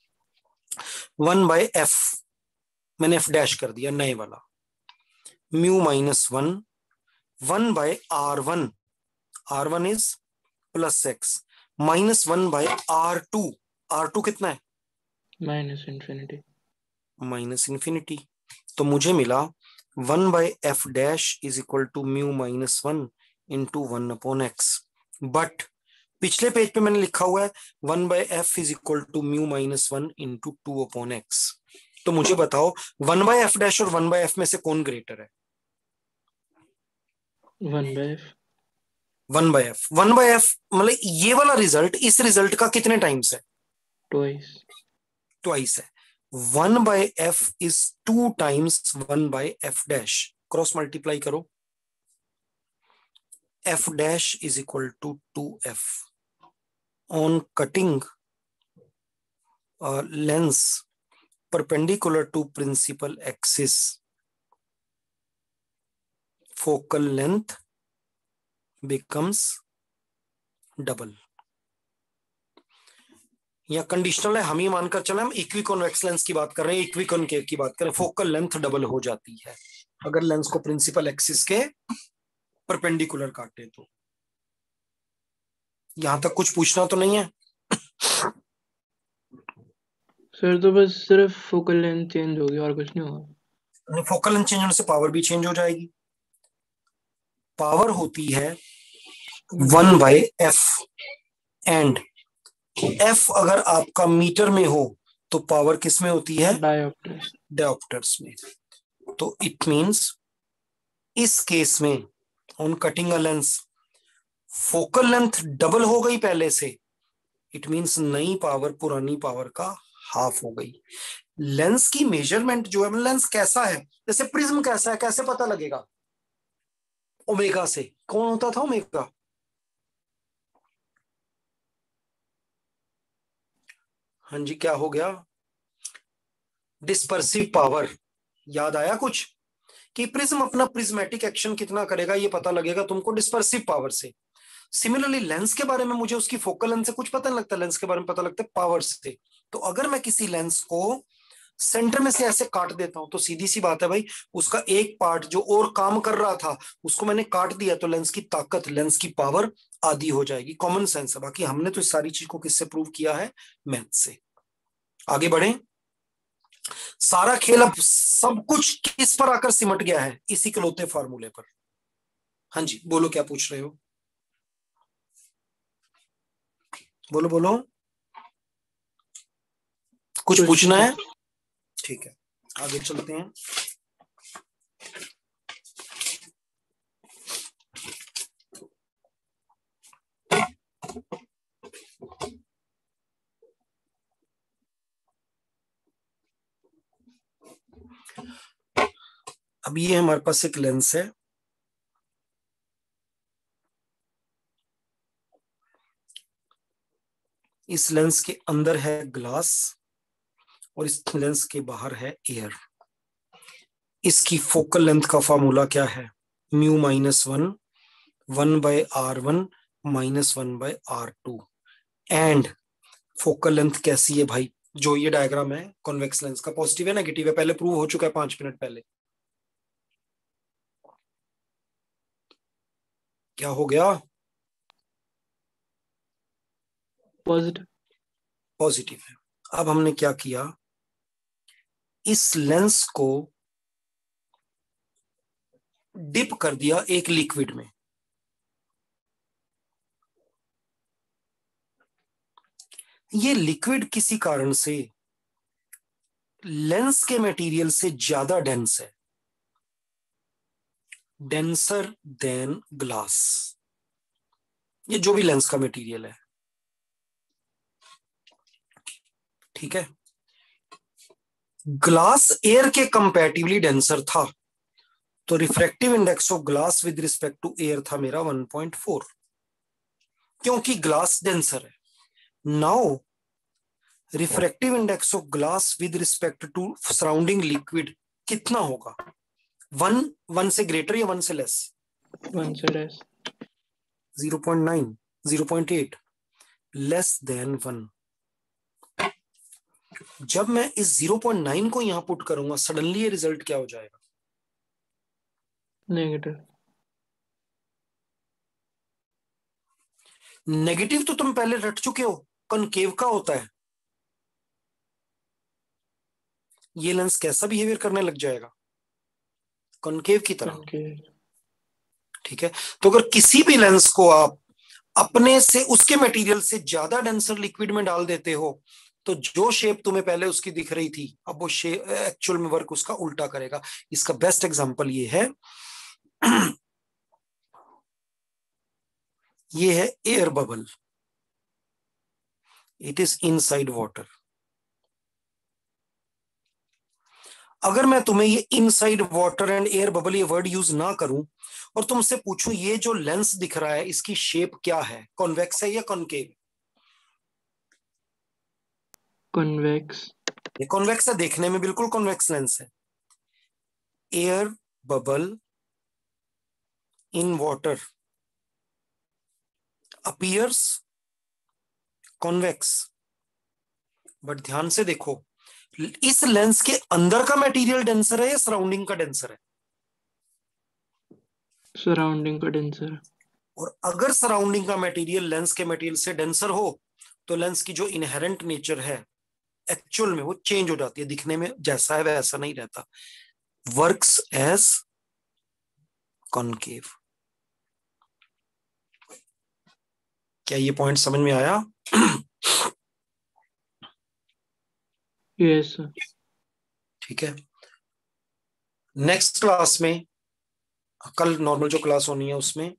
1/f, मैंने f डैश कर दिया नए वाला, mu minus 1 1/r1, R1 is plus x, minus 1/r2, R2 कितना है? Minus infinity. Minus infinity. तो मुझे मिला 1/f dash is equal to mu minus 1 into 1/x। But पिछले पेज पे मैंने लिखा हुआ है 1/f is equal to mu minus 1 into 2/x। तो मुझे बताओ 1/f डैश और 1/f में से कौन ग्रेटर है? 1/f। 1/f। 1/f मतलब ये वाला रिजल्ट इस रिजल्ट का कितने टाइम्स है? ट्वाइस। ट्वाइस है। 1 by f is 2 times 1 by f dash. Cross multiply करो. f dash is equal to 2f. On cutting a lens perpendicular to principal axis, focal length becomes double. या कंडीशनल है, हम ही मानकर चले, हम इक्वी कॉन्वेक्स लेंस की बात कर रहे हैं, इक्वी कॉनकेव की बात करें, फोकल लेंथ डबल हो जाती है अगर लेंस को प्रिंसिपल एक्सिस के परपेंडिकुलर काटे तो. यहां तक कुछ पूछना तो नहीं है सर? तो बस सिर्फ फोकल लेंथ चेंज होगी और कुछ नहीं होगा. फोकल लेंथ चेंज होने से पावर भी चेंज हो जाएगी. पावर होती है 1 by f एंड f अगर आपका मीटर में हो तो पावर किस में होती है? डायोप्टर्स में. तो इट मींस इस केस में on cutting a lens focal length double हो गई पहले से. इट मींस नई पावर पुरानी पावर का हाफ हो गई. लेंस की मेजरमेंट जो है, लेंस कैसा है, जैसे प्रिज्म कैसा है, कैसे पता लगेगा? ओमेगा से. कौन होता था ओमेगा? हाँ जी, क्या हो गया? Dispersive power. याद आया कुछ कि प्रिज्म अपना प्रिज्मेटिक एक्शन कितना करेगा ये पता लगेगा तुमको डिस्पर्सिव पावर से. सिमिलरली लेंस के बारे में मुझे उसकी फोकल लेंथ से कुछ पता नहीं लगता, लेंस के बारे में पता लगता है पावर से. तो अगर मैं किसी लेंस को सेंटर में से ऐसे काट देता हूं तो सीधी सी बात है भाई, उसका एक पार्ट जो और काम कर रहा था उसको मैंने काट दिया तो लेंस की ताकत, लेंस की पावर आधी हो जाएगी. कॉमन सेंस है. बाकी हमने तो इस सारी चीज को किससे प्रूव किया है? मैथ से. आगे बढ़े. सारा खेल अब सब कुछ किस पर आकर सिमट गया है? इसी इकलौते फार्मूले पर. हाँ जी, बोलो क्या पूछ रहे हो? बोलो बोलो, कुछ पूछना है? ठीक है, आगे चलते हैं. अब ये हमारे पास एक लेंस है. इस लेंस के अंदर है ग्लास और इस लेंस के बाहर है एयर. इसकी फोकल लेंथ का फॉर्मूला क्या है? Mu minus 1 by r1 minus 1 by r2. And focal length कैसी है भाई? जो ये डायग्राम है कॉन्वेक्स लेंस का, पॉजिटिव है नेगेटिव है? पहले प्रूव हो चुका है 5 मिनट पहले. क्या हो गया? पॉजिटिव. पॉजिटिव है. अब हमने क्या किया, इस लेंस को डिप कर दिया एक लिक्विड में. ये लिक्विड किसी कारण से लेंस के मटेरियल से ज्यादा डेंस है, डेंसर देन ग्लास. ये जो भी लेंस का मटेरियल है, ठीक है. ग्लास एयर के कंपैरेटिवली डेंसर था, तो refractive index of glass with respect to air था मेरा 1.4, क्योंकि ग्लास डेंसर है. Now refractive index of glass with respect to surrounding liquid कितना होगा? 1 से ग्रेटर या 1 से लेस? 1 से लेस. 0.9, 0.8, less than 1. जब मैं इस 0.9 को यहां पुट करूंगा, सडनली ये रिजल्ट क्या हो जाएगा? नेगेटिव. नेगेटिव तो तुम पहले रट चुके हो, कॉनकेव का होता है. ये लेंस कैसा बिहेवियर करने लग जाएगा? कॉनकेव की तरह. ठीक है. तो अगर किसी भी लेंस को आप अपने से उसके मटेरियल से ज्यादा डेंसर लिक्विड में डाल देते हो तो जो शेप तुम्हें पहले उसकी दिख रही थी, अब वो शेप एक्चुअल में वर्क उसका उल्टा करेगा. इसका बेस्ट एग्जांपल ये है, ये है air bubble. It is inside water. अगर मैं तुम्हें ये inside water and air bubble ये वर्ड यूज ना करूं और तुमसे पूछूं ये जो लेंस दिख रहा है इसकी शेप क्या है, कॉन्वेक्स है या कॉनकेव? कॉन्वेक्स। ये कॉन्वेक्स है, देखने में बिल्कुल कॉन्वेक्स लेंस है। Air bubble in water appears convex, but ध्यान से देखो इस लेंस के अंदर का मटेरियल डेंसर है या सराउंडिंग का डेंसर है? सराउंडिंग का डेंसर। और अगर सराउंडिंग का मटेरियल लेंस के मटेरियल से डेंसर हो तो लेंस की जो इनहेरेंट नेचर है एक्चुअल में वो चेंज हो जाती है, दिखने में जैसा है वैसा नहीं रहता, वर्क्स एज कॉनकेव। क्या ये पॉइंट समझ में आया? Yes sir. ठीक है, नेक्स्ट क्लास में, कल नॉर्मल जो क्लास होनी है उसमें,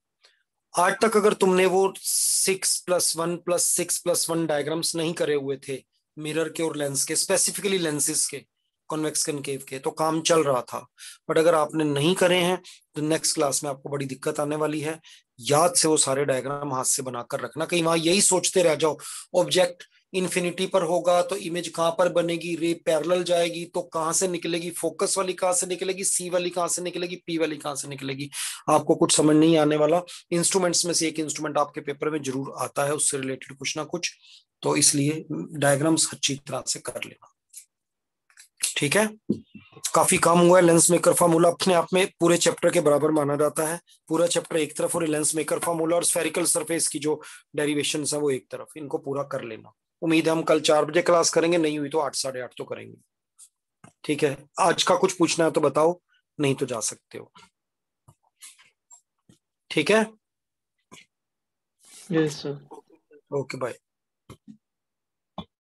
आज तक अगर तुमने वो 6+1+6+1 डायग्राम्स नहीं करे हुए थे मिरर के और लेंस के, स्पेसिफिकली लेंसेज के, कॉन्वेक्स कनकेव के, तो काम चल रहा था। बट अगर आपने नहीं करे हैं तो नेक्स्ट क्लास में आपको बड़ी दिक्कत आने वाली है। याद से वो सारे डायग्राम हाथ से बनाकर रखना, कहीं वहां यही सोचते रह जाओ ऑब्जेक्ट इन्फिनिटी पर होगा तो इमेज कहां पर बनेगी, रे पैरेलल जाएगी तो कहां से निकलेगी, फोकस वाली कहां से निकलेगी, सी वाली कहां से निकलेगी, पी वाली कहां से निकलेगी, आपको कुछ समझ नहीं आने वाला। इंस्ट्रूमेंट्स में से एक इंस्ट्रूमेंट आपके पेपर में जरूर आता है, उससे रिलेटेड कुछ ना कुछ, तो इसलिए डायग्राम्स अच्छी तरह से कर लेना। ठीक है, काफी काम हुआ है। लेंस मेकर फार्मूला अपने आप में पूरे चैप्टर के बराबर माना जाता है। पूरा चैप्टर एक तरफ और लेंस मेकर फार्मूला और स्फेरिकल सरफेस की जो डेरिवेशन है वो एक तरफ, इनको पूरा कर लेना। उम्मीद है हम कल 4 बजे क्लास करेंगे, नहीं हुई तो 8 साढ़े 8 तो करेंगे। ठीक है, आज का कुछ पूछना है तो बताओ, नहीं तो जा सकते हो। ठीक है, यस सर। Okay bye.